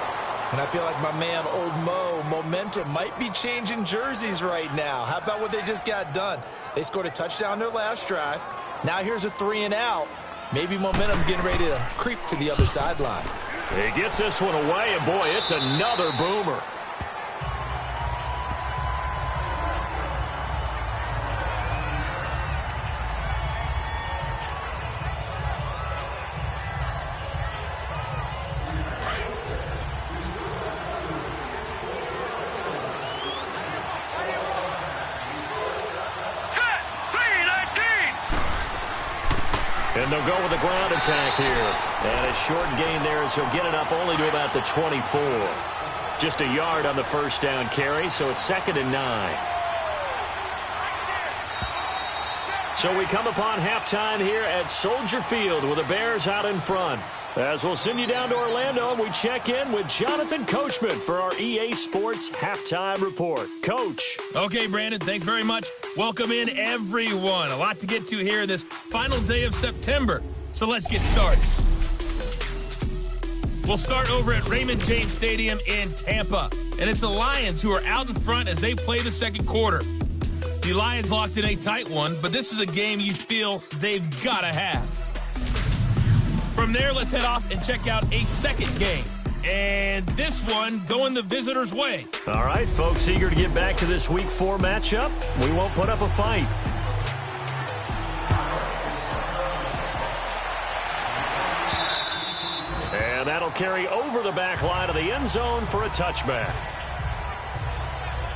And I feel like my man, Old Mo, momentum might be changing jerseys right now. How about what they just got done? They scored a touchdown their last drive. Now here's a 3 and out. Maybe momentum's getting ready to creep to the other sideline. He gets this one away, and boy, it's another boomer. And they'll go with the ground attack here. And a short gain there as he'll get it up only to about the 24. Just a yard on the first down carry, so it's 2nd and 9. So we come upon halftime here at Soldier Field with the Bears out in front. As we'll send you down to Orlando, and we check in with Jonathan Coachman for our EA Sports Halftime Report. Coach. Okay, Brandon, thanks very much. Welcome in, everyone. A lot to get to here this final day of September. So let's get started. We'll start over at Raymond James Stadium in Tampa. And it's the Lions who are out in front as they play the second quarter. The Lions lost in a tight one, but this is a game you feel they've got to have. From there, let's head off and check out a second game. And this one going the visitors' way. All right, folks, eager to get back to this Week 4 matchup. We won't put up a fight. And that'll carry over the back line of the end zone for a touchback.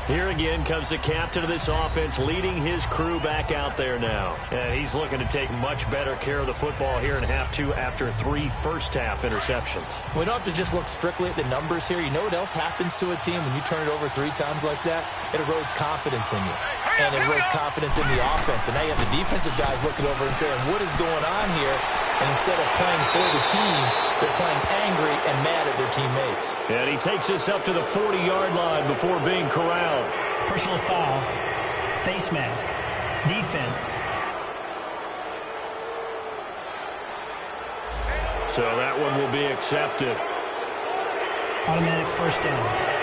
Here again comes the captain of this offense leading his crew back out there now. And he's looking to take much better care of the football here in half 2 after 3 first-half interceptions. We don't have to just look strictly at the numbers here. You know what else happens to a team when you turn it over 3 times like that? It erodes confidence in you. And it erodes confidence in the offense. And now you have the defensive guys looking over and saying, what is going on here? And instead of playing for the team, they're playing angry and mad at their teammates. And he takes this up to the 40-yard line before being corralled. Personal foul, face mask, defense. So that one will be accepted. Automatic first down.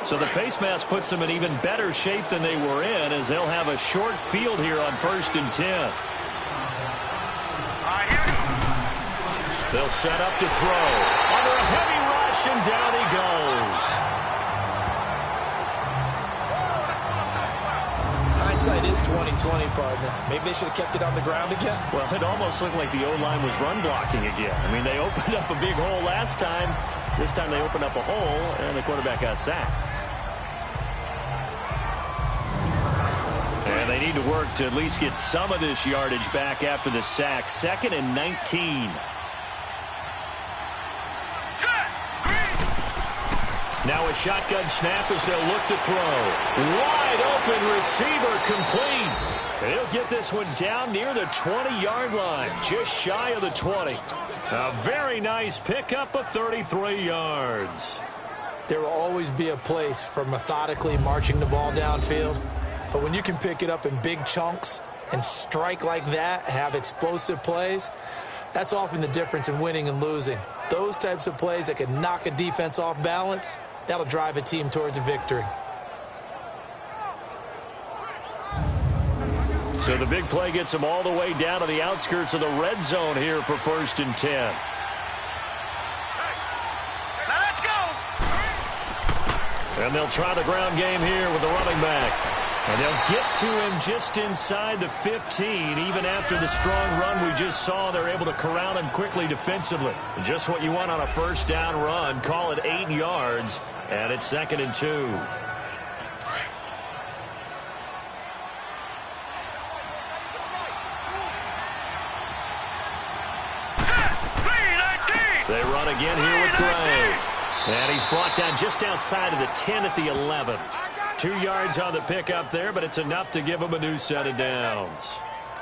So the face mask puts them in even better shape than they were in as they'll have a short field here on 1st and 10. They'll set up to throw. Under a heavy rush, and down he goes. Hindsight is 20/20, partner. Maybe they should have kept it on the ground again. Well, it almost looked like the O-line was run blocking again. I mean, they opened up a big hole last time. This time they opened up a hole, and the quarterback got sacked. And they need to work to at least get some of this yardage back after the sack. 2nd and 19. Now a shotgun snap as they'll look to throw. Wide open receiver complete. He'll get this one down near the 20-yard line, just shy of the 20. A very nice pickup of 33 yards. There will always be a place for methodically marching the ball downfield. But when you can pick it up in big chunks and strike like that, have explosive plays, that's often the difference in winning and losing. Those types of plays that can knock a defense off balance, that'll drive a team towards a victory. So the big play gets them all the way down to the outskirts of the red zone here for 1st and 10. And they'll try the ground game here with the running back. And they'll get to him just inside the 15. Even after the strong run we just saw, they're able to corral him quickly defensively. Just what you want on a first down run. Call it 8 yards, and it's 2nd and 2. They run again here with Gray. And he's brought down just outside of the 10 at the 11. 2 yards on the pickup there, but it's enough to give him a new set of downs.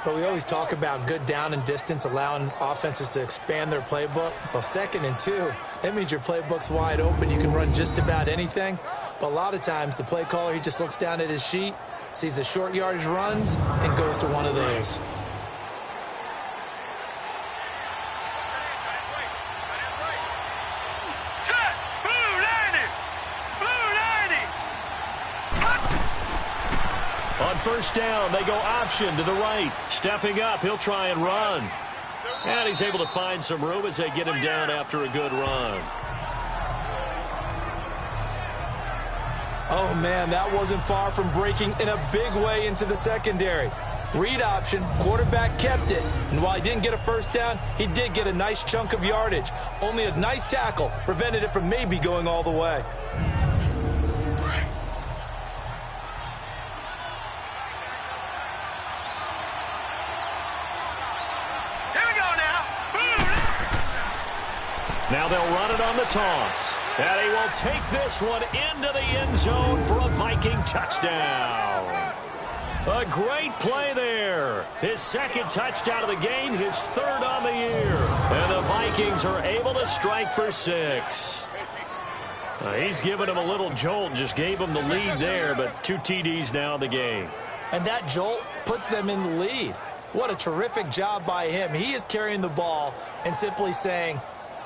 But we always talk about good down and distance, allowing offenses to expand their playbook. Well, 2nd and 2, that means your playbook's wide open. You can run just about anything. But a lot of times, the play caller, he just looks down at his sheet, sees the short yardage runs, and goes to one of those. On first down, they go option to the right. Stepping up, he'll try and run. And he's able to find some room as they get him down after a good run. Oh, man, that wasn't far from breaking in a big way into the secondary. Read option, quarterback kept it. And while he didn't get a first down, he did get a nice chunk of yardage. Only a nice tackle prevented it from maybe going all the way. Now they'll run it on the toss. And he will take this one into the end zone for a Viking touchdown. A great play there. His 2nd touchdown of the game, his 3rd on the year. And the Vikings are able to strike for 6. He's given him a little jolt, just gave him the lead there, but 2 TDs now in the game. And that jolt puts them in the lead. What a terrific job by him. He is carrying the ball and simply saying,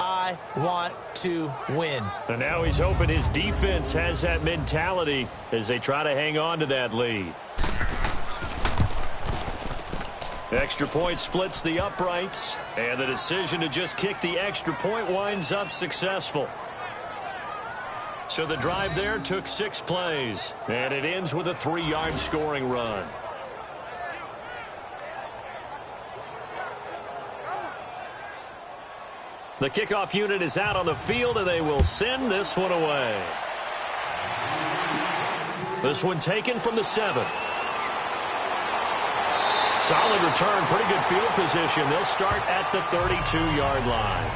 I want to win. And now he's hoping his defense has that mentality as they try to hang on to that lead. Extra point splits the uprights, and the decision to just kick the extra point winds up successful. So the drive there took 6 plays, and it ends with a 3-yard scoring run. The kickoff unit is out on the field, and they will send this one away. This one taken from the 7. Solid return, pretty good field position. They'll start at the 32-yard line.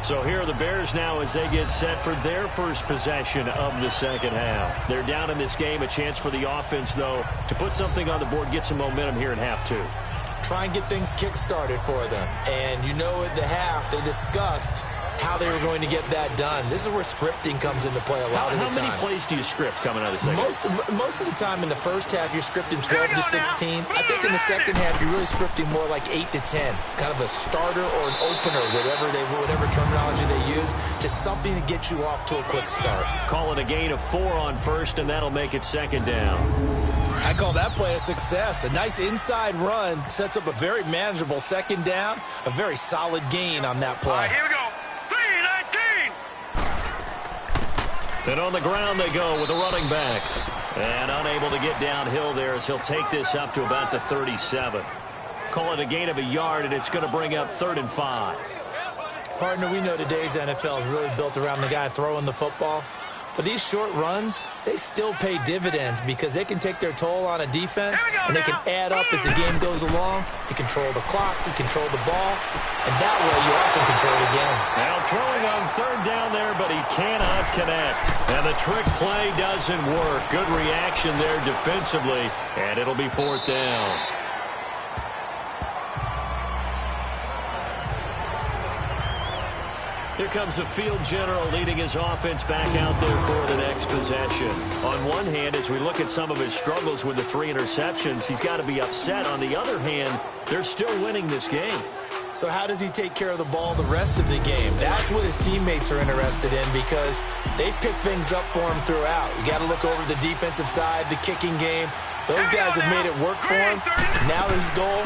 So here are the Bears now as they get set for their first possession of the second half. They're down in this game, a chance for the offense, though, to put something on the board, get some momentum here in half 2. Try and get things kick-started for them. And you know at the half, they discussed how they were going to get that done. This is where scripting comes into play a lot of the time. How many plays do you script coming out of the second? Most of the time in the first half, you're scripting 12 to 16. I think in the second half, you're really scripting more like 8 to 10. Kind of a starter or an opener, whatever terminology they use. Just something to get you off to a quick start. Call it a gain of 4 on first, and that'll make it 2nd down. I call that play a success. A nice inside run sets up a very manageable 2nd down. A very solid gain on that play. All right, here we go. 3-19. And on the ground they go with a running back. And unable to get downhill there as he'll take this up to about the 37. Call it a gain of 1 yard, and it's going to bring up 3rd and 5. Partner, we know today's NFL is really built around the guy throwing the football. But these short runs, they still pay dividends because they can take their toll on a defense, and they can add up as the game goes along. They control the clock, they control the ball, and that way you often control the game. Now throwing on 3rd down there, but he cannot connect. And the trick play doesn't work. Good reaction there defensively, and it'll be 4th down. Here comes the field general leading his offense back out there for the next possession. On one hand, as we look at some of his struggles with the 3 interceptions, he's got to be upset. On the other hand, they're still winning this game. So how does he take care of the ball the rest of the game? That's what his teammates are interested in because they pick things up for him throughout. You got to look over the defensive side, the kicking game. Those guys have made it work for him. Now his goal,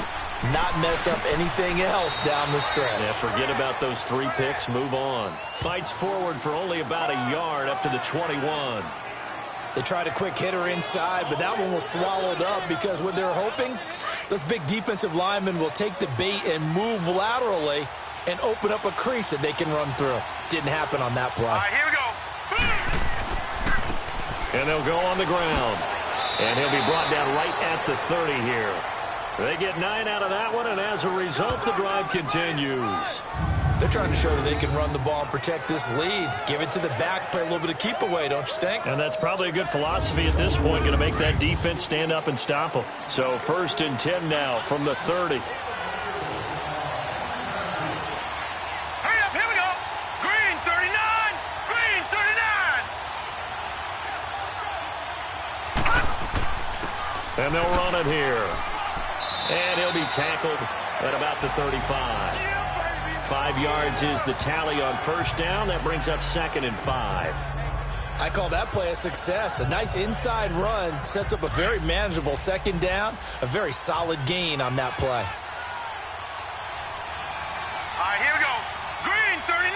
not mess up anything else down the stretch. Yeah, forget about those 3 picks. Move on. Fights forward for only about a yard up to the 21. They tried a quick hitter inside, but that one was swallowed up because what they're hoping, those big defensive linemen will take the bait and move laterally and open up a crease that they can run through. Didn't happen on that play. All right, here we go. And they'll go on the ground. And he'll be brought down right at the 30 here. They get 9 out of that one, and as a result, the drive continues. They're trying to show that they can run the ball and protect this lead. Give it to the backs, play a little bit of keep away, don't you think? And that's probably a good philosophy at this point, going to make that defense stand up and stop them. So 1st and 10 now from the 30. Hurry up, here we go. Green 39, green 39. And they'll run it here. And he'll be tackled at about the 35. 5 yards is the tally on 1st down. That brings up 2nd and 5. I call that play a success. A nice inside run sets up a very manageable 2nd down. A very solid gain on that play. All right, here we go. Green 39,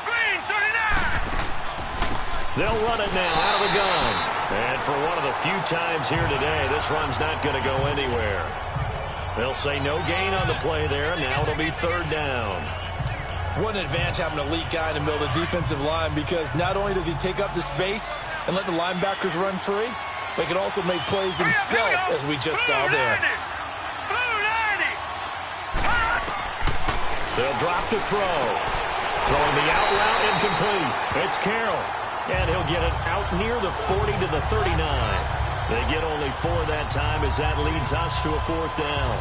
green 39. They'll run it now out of the gun. And for one of the few times here today, this run's not going to go anywhere. They'll say no gain on the play there. Now it'll be 3rd down. What an advantage having an elite guy in the middle of the defensive line, because not only does he take up the space and let the linebackers run free, but he can also make plays himself, as we just saw there. Blue 90. They'll drop to throw. Throwing the out route incomplete. It's Carroll. And he'll get it out near the 40 to the 39. They get only 4 that time as that leads us to a 4th down.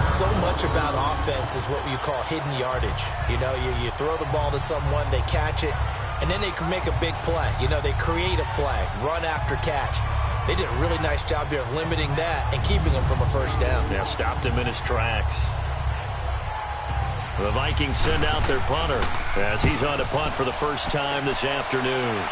So much about offense is what you call hidden yardage. You know, you throw the ball to someone, they catch it, and then they can make a big play. You know, they create a play, run after catch. They did a really nice job there of limiting that and keeping him from a 1st down. Now stopped him in his tracks. The Vikings send out their punter as he's on to punt for the first time this afternoon.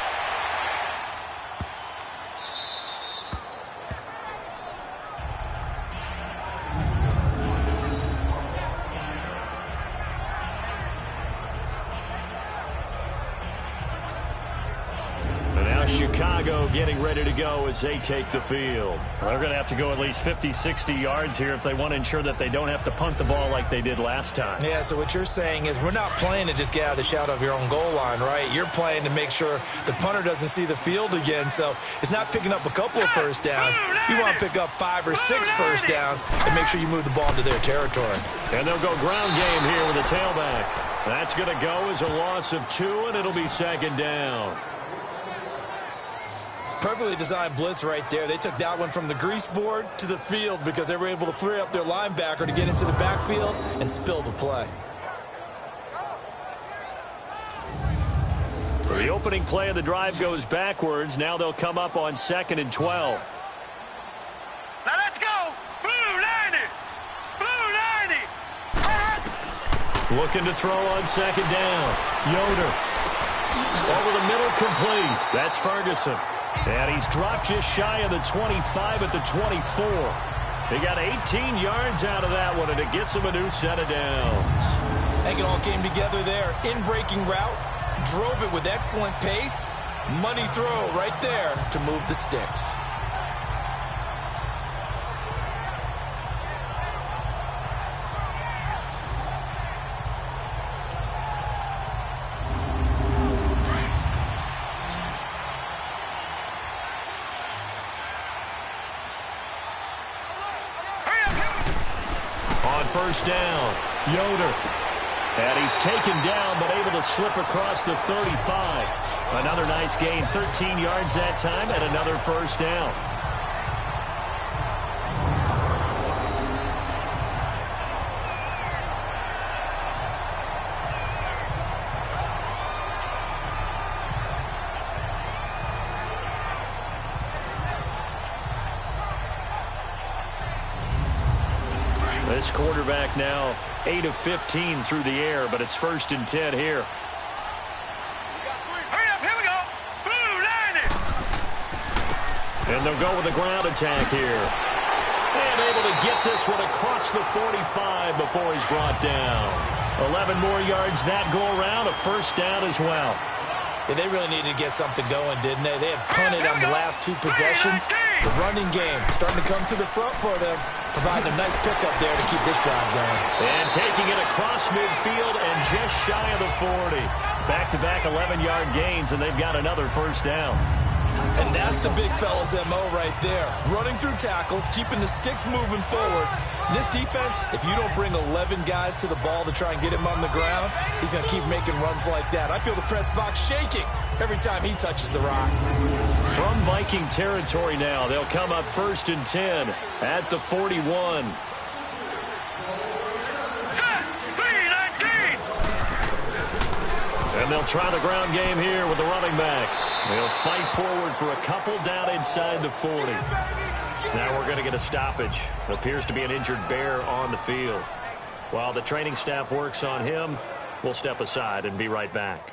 Chicago getting ready to go as they take the field. Well, they're going to have to go at least 50, 60 yards here if they want to ensure that they don't have to punt the ball like they did last time. Yeah, so what you're saying is we're not playing to just get out of the shadow of your own goal line, right? You're playing to make sure the punter doesn't see the field again. So it's not picking up a couple of 1st downs. You want to pick up 5 or 6 1st downs and make sure you move the ball into their territory. And they'll go ground game here with a tailback. That's going to go as a loss of 2, and it'll be 2nd down. Perfectly designed blitz right there. They took that one from the grease board to the field because they were able to free up their linebacker to get into the backfield and spill the play. The opening play of the drive goes backwards. Now they'll come up on 2nd and 12. Now let's go. Blue 90. Blue 90. Looking to throw on 2nd down. Yoder. Over the middle, complete. That's Ferguson. And he's dropped just shy of the 25 at the 24. He got 18 yards out of that one, and it gets him a new set of downs. I think it all came together there. In-breaking route, drove it with excellent pace. Money throw right there to move the sticks. On 1st down, Yoder. And he's taken down, but able to slip across the 35. Another nice gain, 13 yards that time, and another 1st down. This quarterback now 8 of 15 through the air, but it's 1st and 10 here. Hurry up, here we go. Blue 90. And they'll go with a ground attack here. And able to get get this one across the 45 before he's brought down. 11 more yards that go around, a first down as well. Yeah, they really needed to get something going, didn't they? They had punted on the last 2 possessions. The running game starting to come to the front for them, providing a nice pickup there to keep this drive going. And taking it across midfield and just shy of the 40. Back-to-back 11-yard gains, and they've got another first down. And that's the big fella's MO right there. Running through tackles, keeping the sticks moving forward. This defense, if you don't bring 11 guys to the ball to try and get him on the ground, he's going to keep making runs like that. I feel the press box shaking every time he touches the rock. From Viking territory now, they'll come up 1st and 10 at the 41. And they'll try the ground game here with the running back. They'll fight forward for a couple down inside the 40. Now we're going to get a stoppage. Appears to be an injured Bear on the field. While the training staff works on him, we'll step aside and be right back.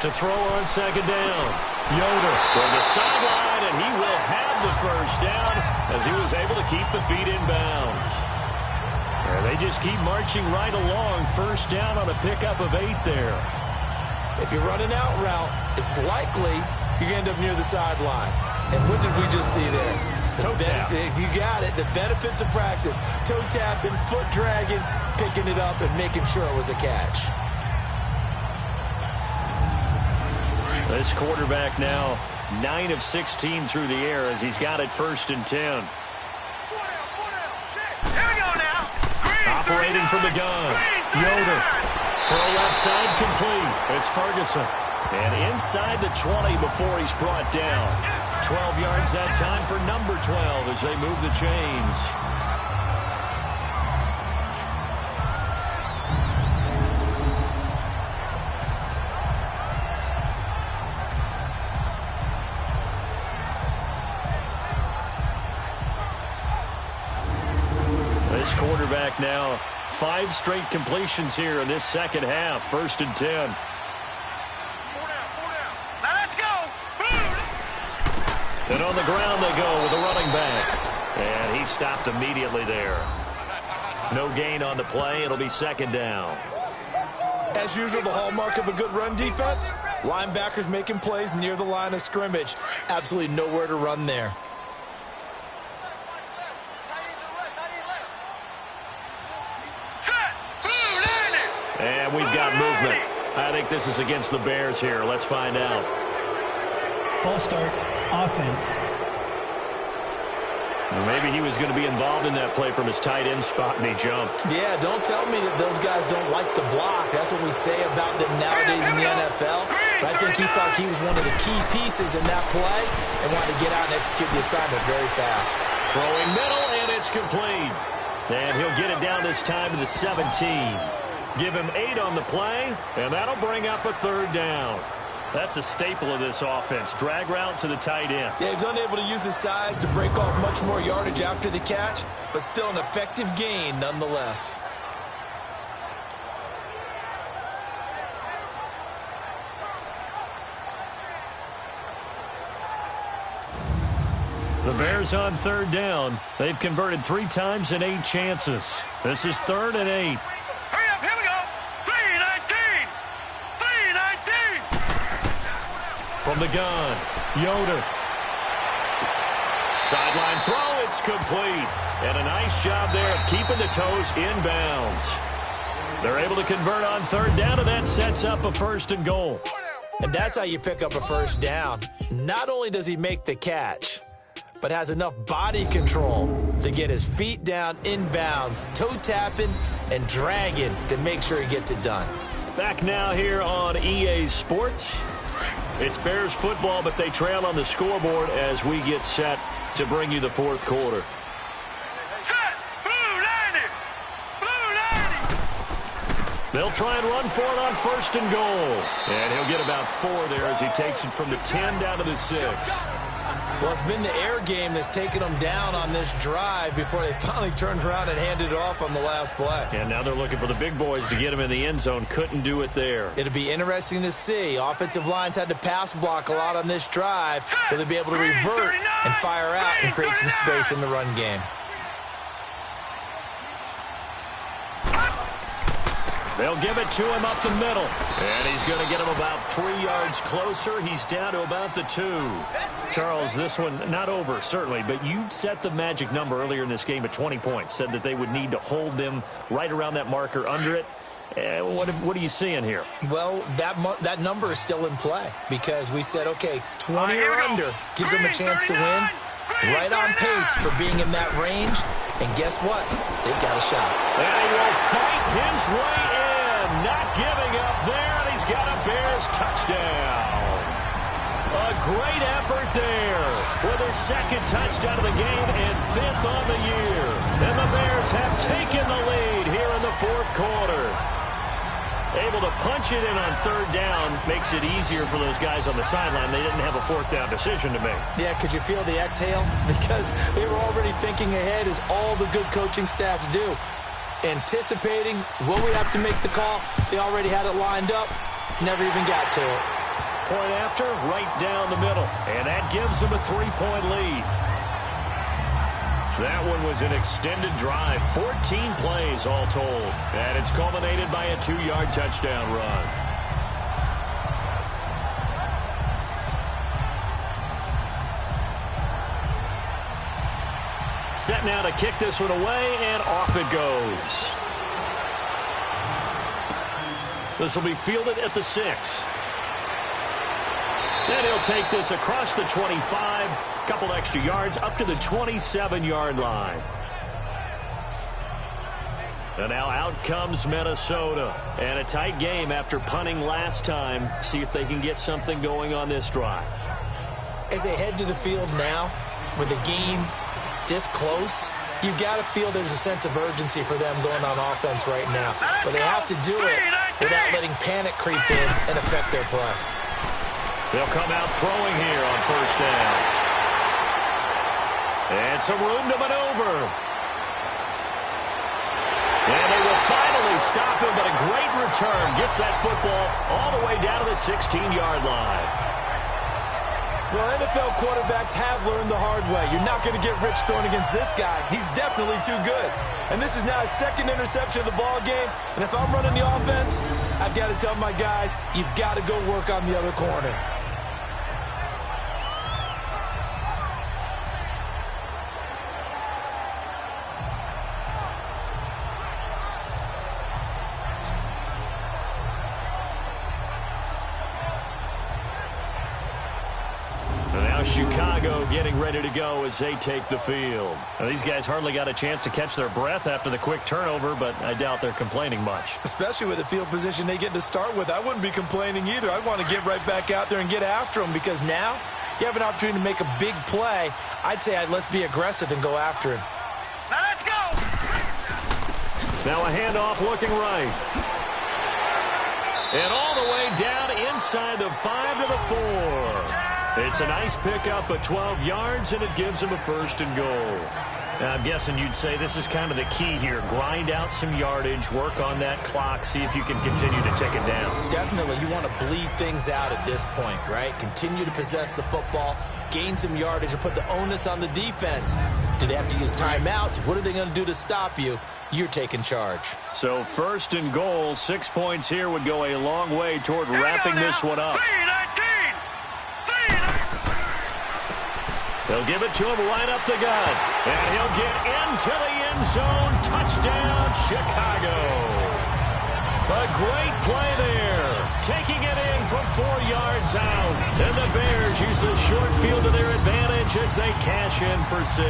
To throw on 2nd down. Yoder toward the sideline, and he will have the first down as he was able to keep the feet in bounds. And they just keep marching right along. First down on a pickup of 8 there. If you're running out route, it's likely you're going to end up near the sideline. And what did we just see there? Toe tap. You got it. The benefits of practice. Toe tapping, foot dragging, picking it up, and making sure it was a catch. This quarterback now 9 of 16 through the air as he's got it 1st and 10. Here we go now. Operating from the gun. Yoder. Throw left side complete. It's Ferguson. And inside the 20 before he's brought down. 12 yards that time for number 12 as they move the chains. This quarterback now 5 straight completions here in this second half. 1st and 10. Now let's go. And on the ground they go with a running back. And he stopped immediately there. No gain on the play. It'll be 2nd down. As usual, the hallmark of a good run defense, linebackers making plays near the line of scrimmage. Absolutely nowhere to run there. And we've got movement. I think this is against the Bears here. Let's find out. False start, offense. Maybe he was going to be involved in that play from his tight end spot, and he jumped. Yeah, don't tell me that those guys don't like to block. That's what we say about them nowadays in the NFL. But I think he thought he was one of the key pieces in that play and wanted to get out and execute the assignment very fast. Throwing middle, and it's complete. And he'll get it down this time to the 17. Give him 8 on the play, and that'll bring up a 3rd down. That's a staple of this offense. Drag route to the tight end. Yeah, he's unable to use his size to break off much more yardage after the catch, but still an effective gain nonetheless. The Bears on 3rd down. They've converted 3 times in 8 chances. This is 3rd and 8. Hurry up, here we go. 3-19. 3-19. From the gun, Yoder. Sideline throw, it's complete. And a nice job there of keeping the toes in bounds. They're able to convert on 3rd down, and that sets up a 1st and goal. And that's how you pick up a 1st down. Not only does he make the catch, but has enough body control to get his feet down in bounds, toe tapping and dragging to make sure he gets it done. Back now here on EA Sports. It's Bears football, but they trail on the scoreboard as we get set to bring you the 4th quarter. Set. Blue 90. Blue 90. They'll try and run for it on 1st and goal. And he'll get about 4 there as he takes it from the 10 down to the 6. Well, it's been the air game that's taken them down on this drive before they finally turned around and handed it off on the last play. And now they're looking for the big boys to get him in the end zone. Couldn't do it there. It'll be interesting to see. Offensive lines had to pass block a lot on this drive. Will they be able to revert and fire out and create some space in the run game? They'll give it to him up the middle. And he's going to get him about 3 yards closer. He's down to about the 2. Charles, this one not over, certainly, but you set the magic number earlier in this game at 20 points. Said that they would need to hold them right around that marker under it. What are you seeing here? Well, that number is still in play because we said, okay, 20 or under gives them a chance to win. Right on pace for being in that range. And guess what? They've got a shot. And he will fight his way in. Not giving up there. And he's got a Bears touchdown. A great effort there with their 2nd touchdown of the game and 5th on the year. And the Bears have taken the lead here in the 4th quarter. Able to punch it in on 3rd down makes it easier for those guys on the sideline. They didn't have a 4th down decision to make. Yeah, could you feel the exhale? Because they were already thinking ahead, as all the good coaching staffs do. Anticipating, will we have to make the call? They already had it lined up. Never even got to it. Point after, right down the middle. And that gives them a 3-point lead. That one was an extended drive, 14 plays all told. And it's culminated by a 2-yard touchdown run. Set now to kick this one away, and off it goes. This will be fielded at the 6. And he'll take this across the 25, couple extra yards up to the 27-yard line. And now out comes Minnesota. And a tight game after punting last time. See if they can get something going on this drive. As they head to the field now, with the game this close, you've got to feel there's a sense of urgency for them going on offense right now. But they have to do it without letting panic creep in and affect their play. They'll come out throwing here on 1st down. And some room to maneuver. And they will finally stop him, but a great return. Gets that football all the way down to the 16-yard line. Well, NFL quarterbacks have learned the hard way. You're not going to get rich throwing against this guy. He's definitely too good. And this is now his 2nd interception of the ball game. And if I'm running the offense, I've got to tell my guys, you've got to go work on the other corner. Chicago getting ready to go as they take the field. Now, these guys hardly got a chance to catch their breath after the quick turnover, but I doubt they're complaining much. Especially with the field position they get to start with. I wouldn't be complaining either. I want to get right back out there and get after them because now you have an opportunity to make a big play. I'd say let's be aggressive and go after him. Now let's go! Now a handoff looking right. And all the way down inside the 5 to the 4. It's a nice pickup of 12 yards, and it gives him a 1st and goal. Now, I'm guessing you'd say this is kind of the key here. Grind out some yardage, work on that clock, see if you can continue to take it down. Definitely. You want to bleed things out at this point, right? Continue to possess the football, gain some yardage, and put the onus on the defense. Do they have to use timeouts? What are they going to do to stop you? You're taking charge. So 1st and goal, 6 points here would go a long way toward wrapping this one up. They'll give it to him right up the gut. And he'll get into the end zone. Touchdown, Chicago. A great play there. Taking it in from 4 yards out. And the Bears use the short field to their advantage as they cash in for 6.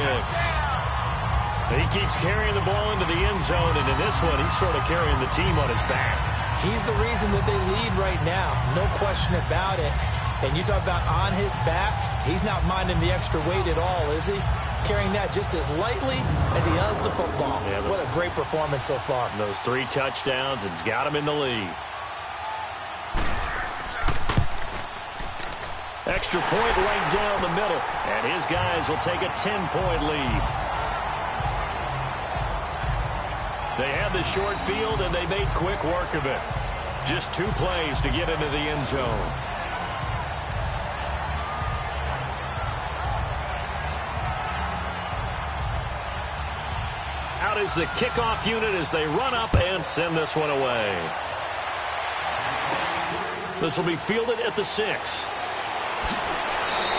He keeps carrying the ball into the end zone. And in this one, he's sort of carrying the team on his back. He's the reason that they lead right now. No question about it. And you talk about on his back, he's not minding the extra weight at all, is he? carrying that just as lightly as he does the football. Yeah, what a great performance so far. Those 3 touchdowns, it's got him in the lead. Extra point right down the middle, and his guys will take a 10-point lead. They had the short field, and they made quick work of it. Just 2 plays to get into the end zone. Out is the kickoff unit as they run up and send this one away. This will be fielded at the 6.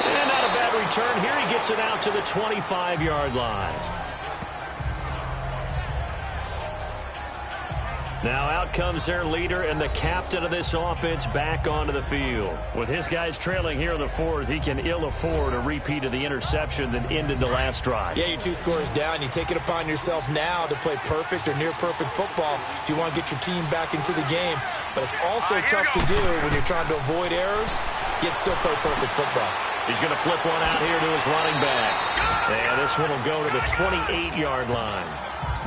And not a bad return here. He gets it out to the 25-yard line. Now out comes their leader and the captain of this offense back onto the field. With his guys trailing here in the 4th, he can ill afford a repeat of the interception that ended the last drive. Yeah, you're 2 scores down. You take it upon yourself now to play perfect or near perfect football if you want to get your team back into the game. But it's also tough to do when you're trying to avoid errors, yet still play perfect football. He's going to flip one out here to his running back. And this one will go to the 28-yard line.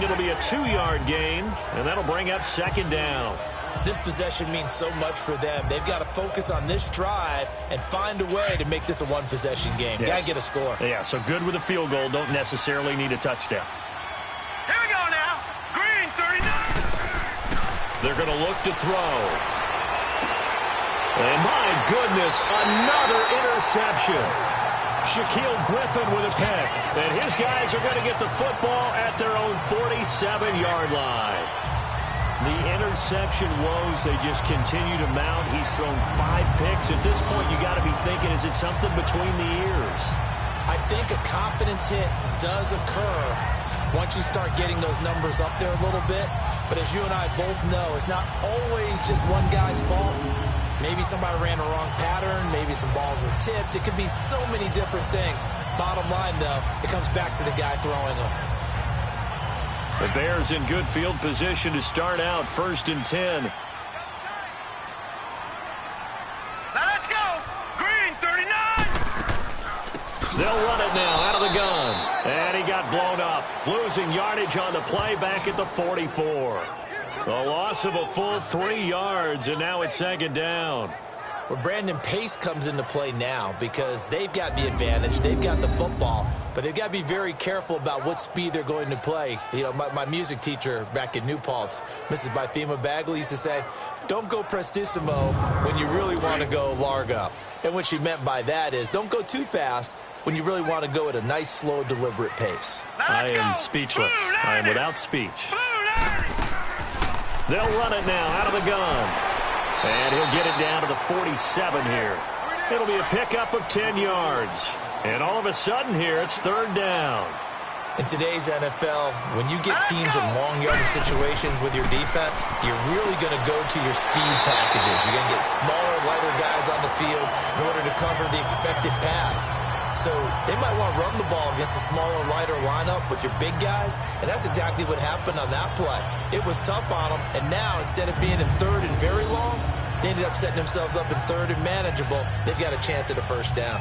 It'll be a 2-yard gain, and that'll bring up 2nd down. This possession means so much for them. They've got to focus on this drive and find a way to make this a 1-possession game. Yes. Got to get a score. Yeah, so good with a field goal. Don't necessarily need a touchdown. Here we go now. Green 39. They're going to look to throw. And my goodness, another interception. Shaquille Griffin with a pick. And his guys are going to get the football at their own 47-yard line. The interception woes, they just continue to mount. He's thrown 5 picks. At this point, you got to be thinking, is it something between the ears? I think a confidence hit does occur once you start getting those numbers up there a little bit. But as you and I both know, it's not always just one guy's fault. Maybe somebody ran a wrong pattern. Maybe some balls were tipped. It could be so many different things. Bottom line, though, it comes back to the guy throwing them. The Bears in good field position to start out 1st and 10. Now let's go. Green 39. They'll run it now out of the gun. And he got blown up. Losing yardage on the play back at the 44. A loss of a full 3 yards, and now it's 2nd down. Well, Brandon, pace comes into play now because they've got the advantage. They've got the football, but they've got to be very careful about what speed they're going to play. You know, my music teacher back in New Paltz, Mrs. Bythema Bagley, used to say, don't go prestissimo when you really want to go largo. And what she meant by that is don't go too fast when you really want to go at a nice, slow, deliberate pace. I am speechless. I am without speech. They'll run it now out of the gun. And he'll get it down to the 47 here. It'll be a pickup of 10 yards. And all of a sudden here, it's 3rd down. In today's NFL, when you get teams in long yardage situations with your defense, you're really going to go to your speed packages. You're going to get smaller, lighter guys on the field in order to cover the expected pass. So they might want to run the ball against a smaller, lighter lineup with your big guys, and that's exactly what happened on that play. It was tough on them, and now instead of being in 3rd and very long, they ended up setting themselves up in 3rd and manageable. They've got a chance at a 1st down.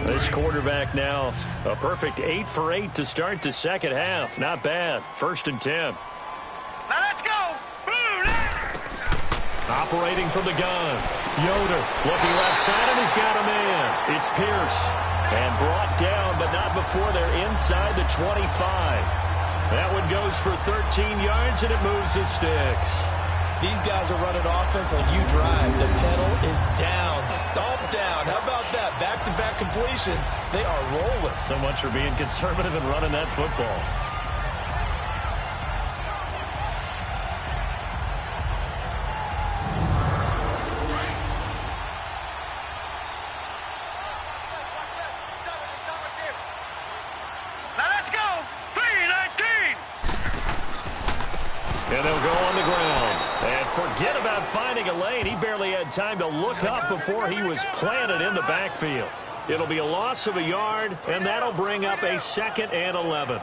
This quarterback now, a perfect 8 for 8 to start the 2nd half. Not bad. 1st and 10. Now let's go. Operating from the gun. Yoder looking left side, and he's got a man. It's Pierce. And brought down, but not before they're inside the 25. That one goes for 13 yards, and it moves the sticks. These guys are running offense like you drive. The pedal is down, stomped down. How about that? Back-to-back completions. They are rolling. So much for being conservative and running that football. Now let's go. 3-19. And they'll go on the ground. And forget about finding a lane. He barely had time to look up before he was planted in the backfield. It'll be a loss of a yard, and that'll bring up a 2nd and 11.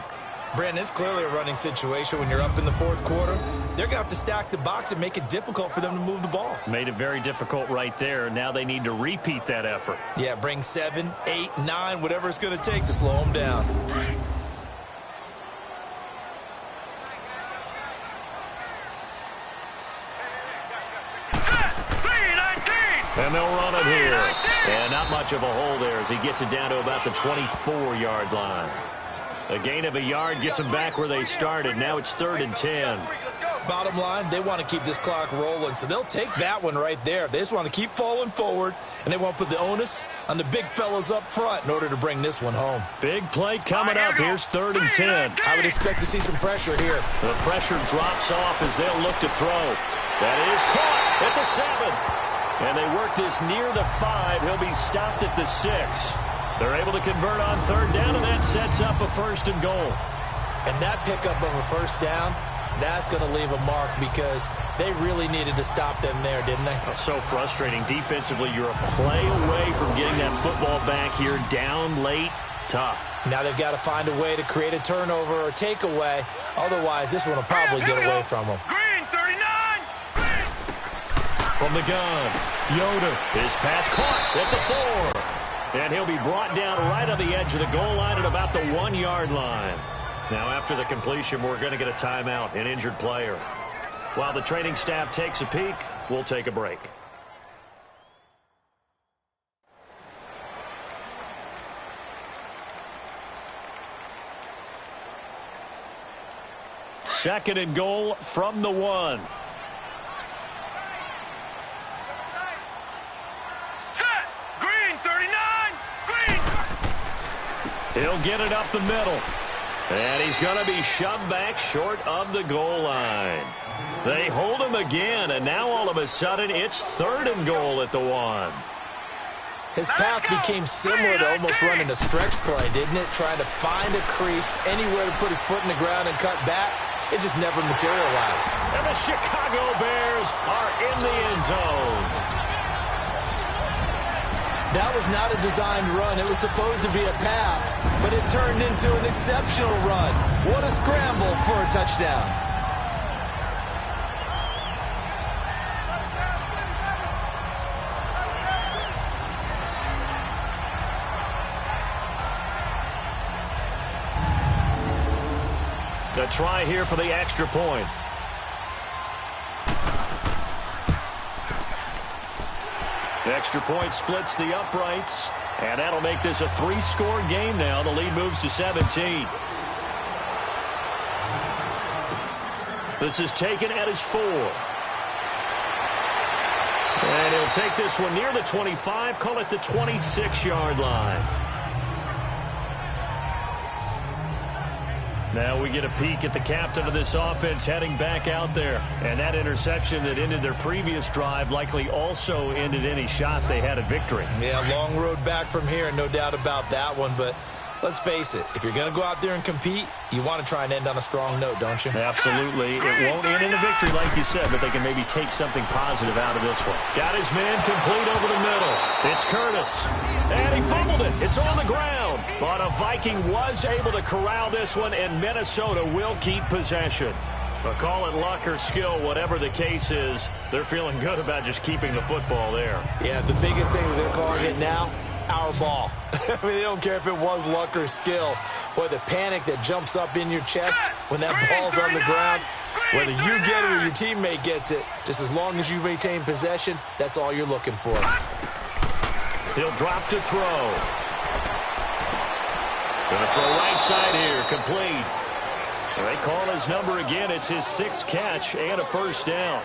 Brandon, it's clearly a running situation when you're up in the fourth quarter. They're going to have to stack the box and make it difficult for them to move the ball. Made it very difficult right there. Now they need to repeat that effort. Yeah, bring 7, 8, 9, whatever it's going to take to slow them down. And they'll run it here. And not much of a hole there as he gets it down to about the 24-yard line. A gain of a yard gets them back where they started. Now it's 3rd and 10. Bottom line, they want to keep this clock rolling, so they'll take that one right there. They just want to keep falling forward, and they want to put the onus on the big fellas up front in order to bring this one home. Big play coming up. Here's 3rd and 10. I would expect to see some pressure here. The pressure drops off as they'll look to throw. That is caught at the 7. And they work this near the 5. He'll be stopped at the 6. They're able to convert on 3rd down, and that sets up a 1st and goal. And that pickup of a 1st down, that's going to leave a mark because they really needed to stop them there, didn't they? Oh, so frustrating. Defensively, you're a play away from getting that football back here. Down late, tough. Now they've got to find a way to create a turnover or takeaway. Otherwise, this one will probably get away from them. Green, 39! Green! From the gun, Yoder. His pass caught at the 4. And he'll be brought down right on the edge of the goal line at about the 1-yard line. Now, after the completion, we're going to get a timeout, an injured player. While the training staff takes a peek, we'll take a break. Second and goal from the 1. He'll get it up the middle. And he's going to be shoved back short of the goal line. They hold him again, and now all of a sudden it's 3rd and goal at the 1. His path became similar to almost running a stretch play, didn't it? Trying to find a crease, anywhere to put his foot in the ground and cut back. It just never materialized. And the Chicago Bears are in the end zone. That was not a designed run. It was supposed to be a pass, but it turned into an exceptional run. What a scramble for a touchdown. A try here for the extra point. The extra point splits the uprights, and that'll make this a 3-score game now. The lead moves to 17. This is taken at his 4. And he'll take this one near the 25, call it the 26-yard line. Now we get a peek at the captain of this offense heading back out there. And that interception that ended their previous drive likely also ended any shot they had at victory. Yeah, long road back from here, no doubt about that one. But let's face it, if you're going to go out there and compete, you want to try and end on a strong note, don't you? Absolutely. It won't end in a victory like you said, but they can maybe take something positive out of this one. Got his man complete over the middle. It's Curtis. And he fumbled it. It's on the ground. But a Viking was able to corral this one, and Minnesota will keep possession. But call it luck or skill, whatever the case is, they're feeling good about just keeping the football there. Yeah, the biggest thing that they're calling it now, our ball. I mean, they don't care if it was luck or skill. Boy, the panic that jumps up in your chest when that ball's on the ground, whether you get it or your teammate gets it, just as long as you retain possession, that's all you're looking for. He'll drop to throw. Going to throw right side here, complete. And they call his number again. It's his 6th catch and a 1st down.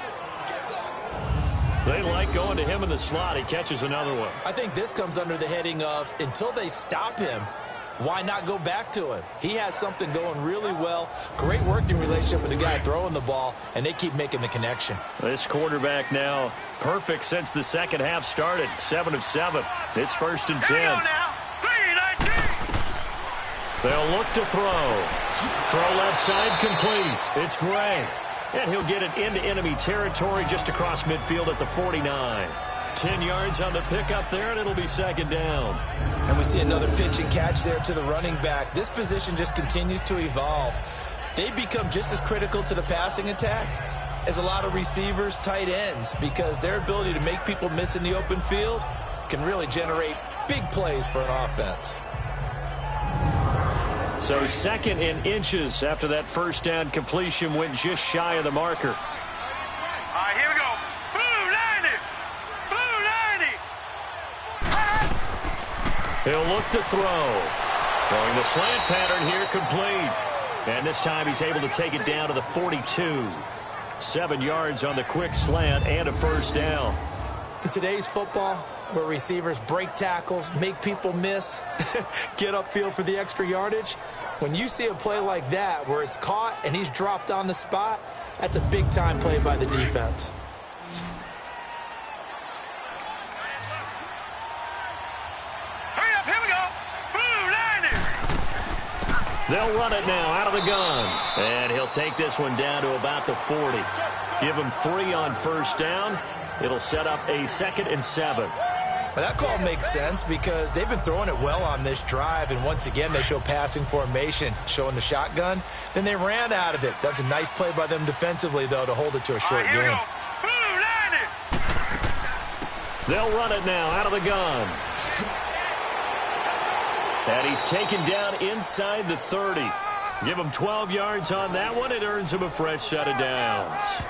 They like going to him in the slot. He catches another one. I think this comes under the heading of until they stop him, why not go back to him? He has something going really well. Great working relationship with the guy throwing the ball, and they keep making the connection. This quarterback now perfect since the second half started. 7 of 7. It's 1st and 10. They'll look to throw. Throw left side complete. It's Gray. And he'll get it into enemy territory just across midfield at the 49. 10 yards on the pickup there, and it'll be second down. And we see another pitch and catch there to the running back. This position just continues to evolve. They become just as critical to the passing attack as a lot of receivers, tight ends, because their ability to make people miss in the open field can really generate big plays for an offense. So 2nd and inches after that first down completion went just shy of the marker. All right, here we go. Blue 90. Blue 90. He'll look to throw. Throwing the slant pattern here, complete. And this time he's able to take it down to the 42. 7 yards on the quick slant and a first down. In today's football, where receivers break tackles, make people miss, get upfield for the extra yardage, when you see a play like that where it's caught and he's dropped on the spot, that's a big-time play by the defense. Hurry up, here we go. Blue 90. They'll run it now out of the gun. And he'll take this one down to about the 40. Give him 3 on first down. It'll set up a 2nd and 7. Well, that call makes sense because they've been throwing it well on this drive, and once again they show passing formation, showing the shotgun. Then they ran out of it. That's a nice play by them defensively, though, to hold it to a short Here we game. go. Blue 90. They'll run it now out of the gun. And he's taken down inside the 30. Give him 12 yards on that one. It earns him a fresh set of downs.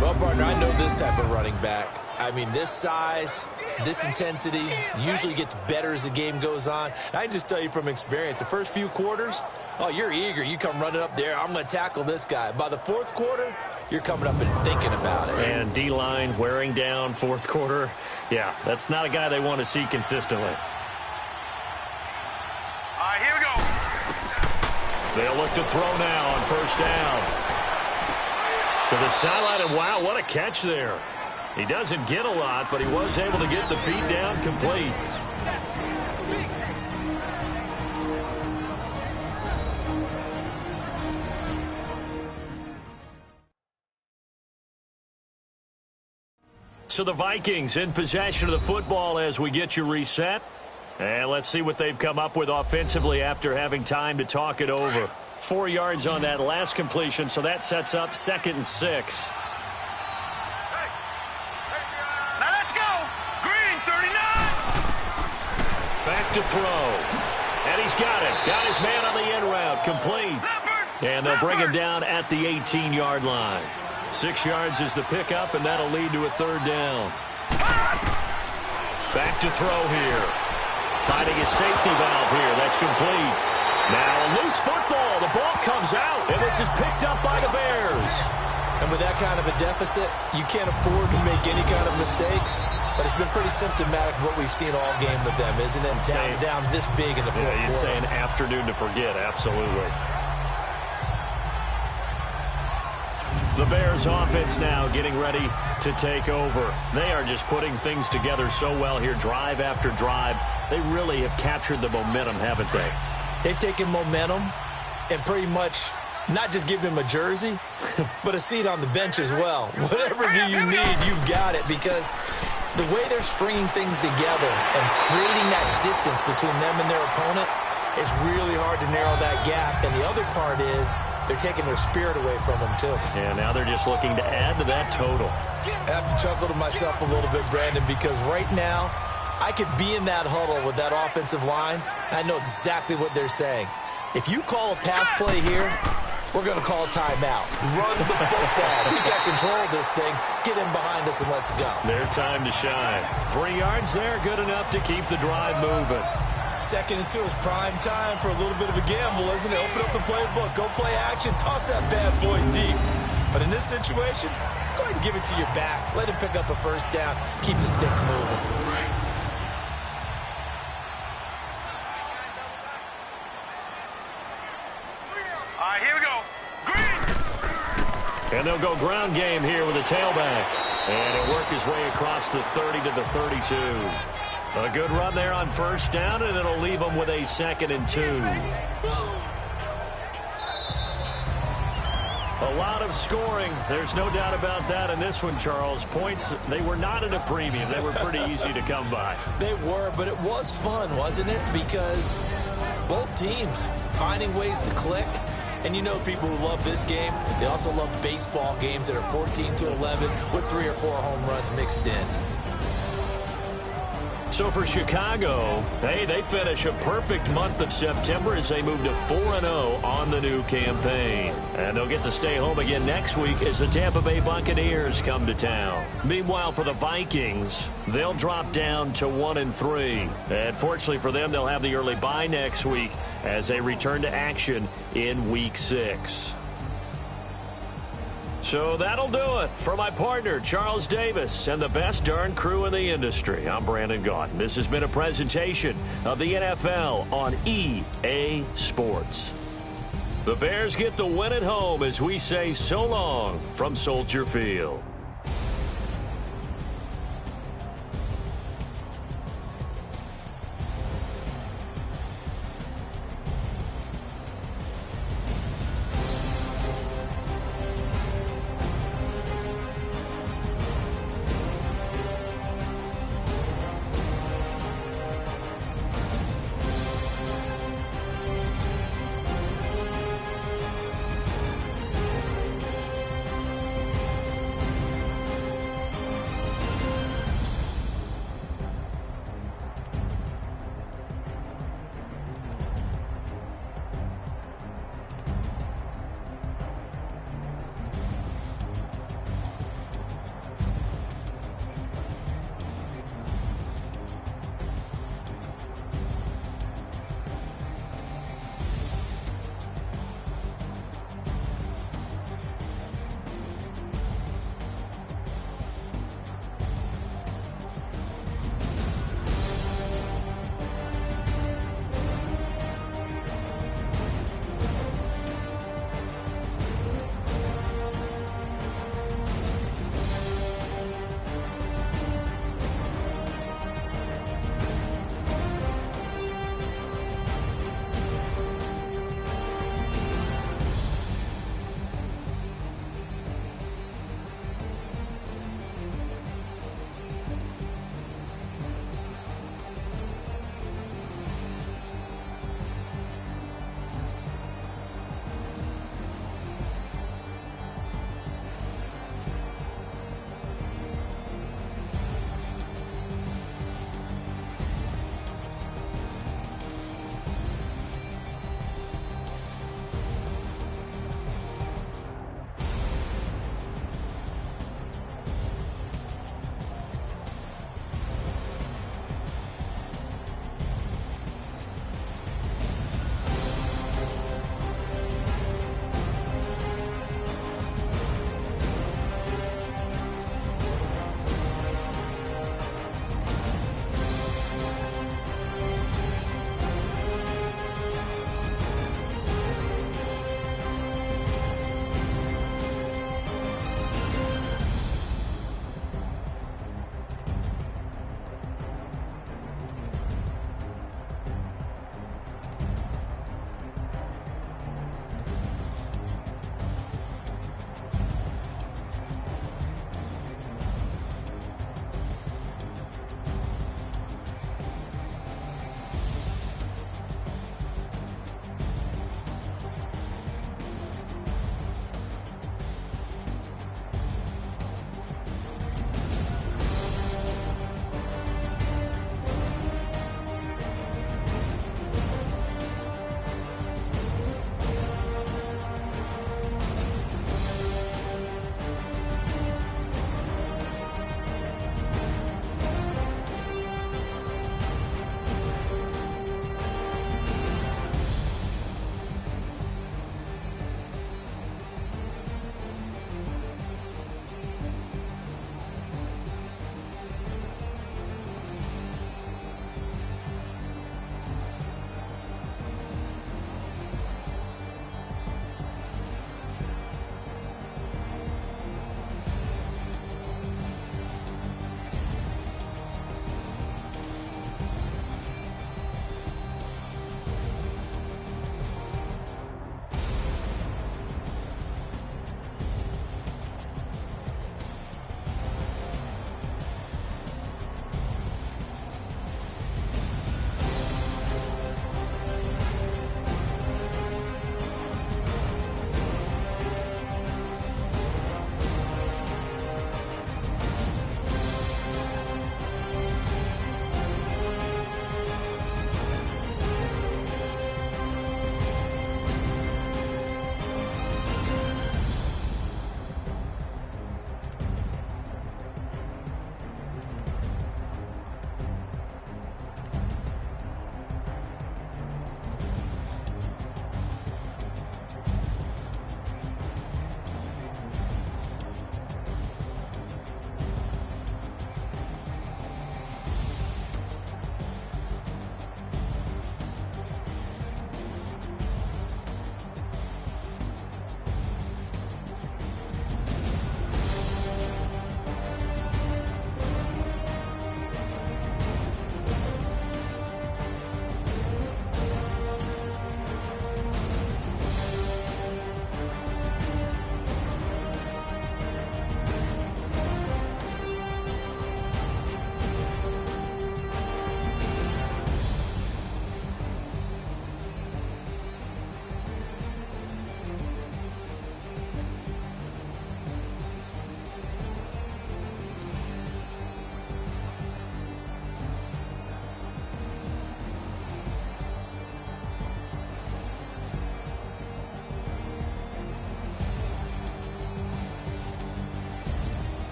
Well, partner, I know this type of running back. I mean, this size, this intensity usually gets better as the game goes on. I can just tell you from experience, the first few quarters, oh, you're eager. You come running up there, I'm going to tackle this guy. By the 4th quarter, you're coming up and thinking about it. And D-line wearing down 4th quarter. Yeah, that's not a guy they want to see consistently. All right, here we go. They'll look to throw now on first down. To the sideline, and wow, what a catch there. He doesn't get a lot, but he was able to get the feet down complete. So the Vikings in possession of the football as we get you reset. And let's see what they've come up with offensively after having time to talk it over. 4 yards on that last completion, so that sets up 2nd and 6. Now let's go. Green 39. Back to throw. And he's got it. Got his man on the end route. Complete. And they'll bring him down at the 18-yard line. 6 yards is the pickup, and that'll lead to a 3rd down. Back to throw here. Finding his safety valve here. That's complete. Now a loose football. The ball comes out, and this is picked up by the Bears. And with that kind of a deficit, you can't afford to make any kind of mistakes. But it's been pretty symptomatic of what we've seen all game with them, isn't it? Down this big in the 4th quarter. You'd say an afternoon to forget, absolutely. The Bears offense now getting ready to take over. They are just putting things together so well here, drive after drive. They really have captured the momentum, haven't they? They've taken momentum and pretty much not just give him a jersey, but a seat on the bench as well. Whatever do you need, you've got it, because the way they're stringing things together and creating that distance between them and their opponent, it's really hard to narrow that gap. And the other part is they're taking their spirit away from them, too. And now they're just looking to add to that total. I have to chuckle to myself a little bit, Brandon, because right now I could be in that huddle with that offensive line, and I know exactly what they're saying. If you call a pass play here, we're going to call a timeout. Run the football. We got control of this thing. Get in behind us and let's go. Their time to shine. 3 yards there, good enough to keep the drive moving. 2nd and 2 is prime time for a little bit of a gamble, isn't it? Open up the playbook, go play action, toss that bad boy deep. But in this situation, go ahead and give it to your back. Let him pick up a first down. Keep the sticks moving. All right, here we go. Green. And they'll go ground game here with a tailback. And he'll work his way across the 30 to the 32. A good run there on first down, and it'll leave them with a 2nd and 2. A lot of scoring. There's no doubt about that in this one, Charles. Points, they were not at a premium. They were pretty easy to come by. They were, but it was fun, wasn't it? Because both teams finding ways to click. And you know people who love this game, they also love baseball games that are 14-11 with 3 or 4 home runs mixed in. So for Chicago, hey, they finish a perfect month of September as they move to 4-0 on the new campaign. And they'll get to stay home again next week as the Tampa Bay Buccaneers come to town. Meanwhile, for the Vikings, they'll drop down to 1-3. And fortunately for them, they'll have the early bye next week as they return to action in Week 6. So that'll do it for my partner, Charles Davis, and the best darn crew in the industry. I'm Brandon Gaudin. This has been a presentation of the NFL on EA Sports. The Bears get the win at home as we say so long from Soldier Field.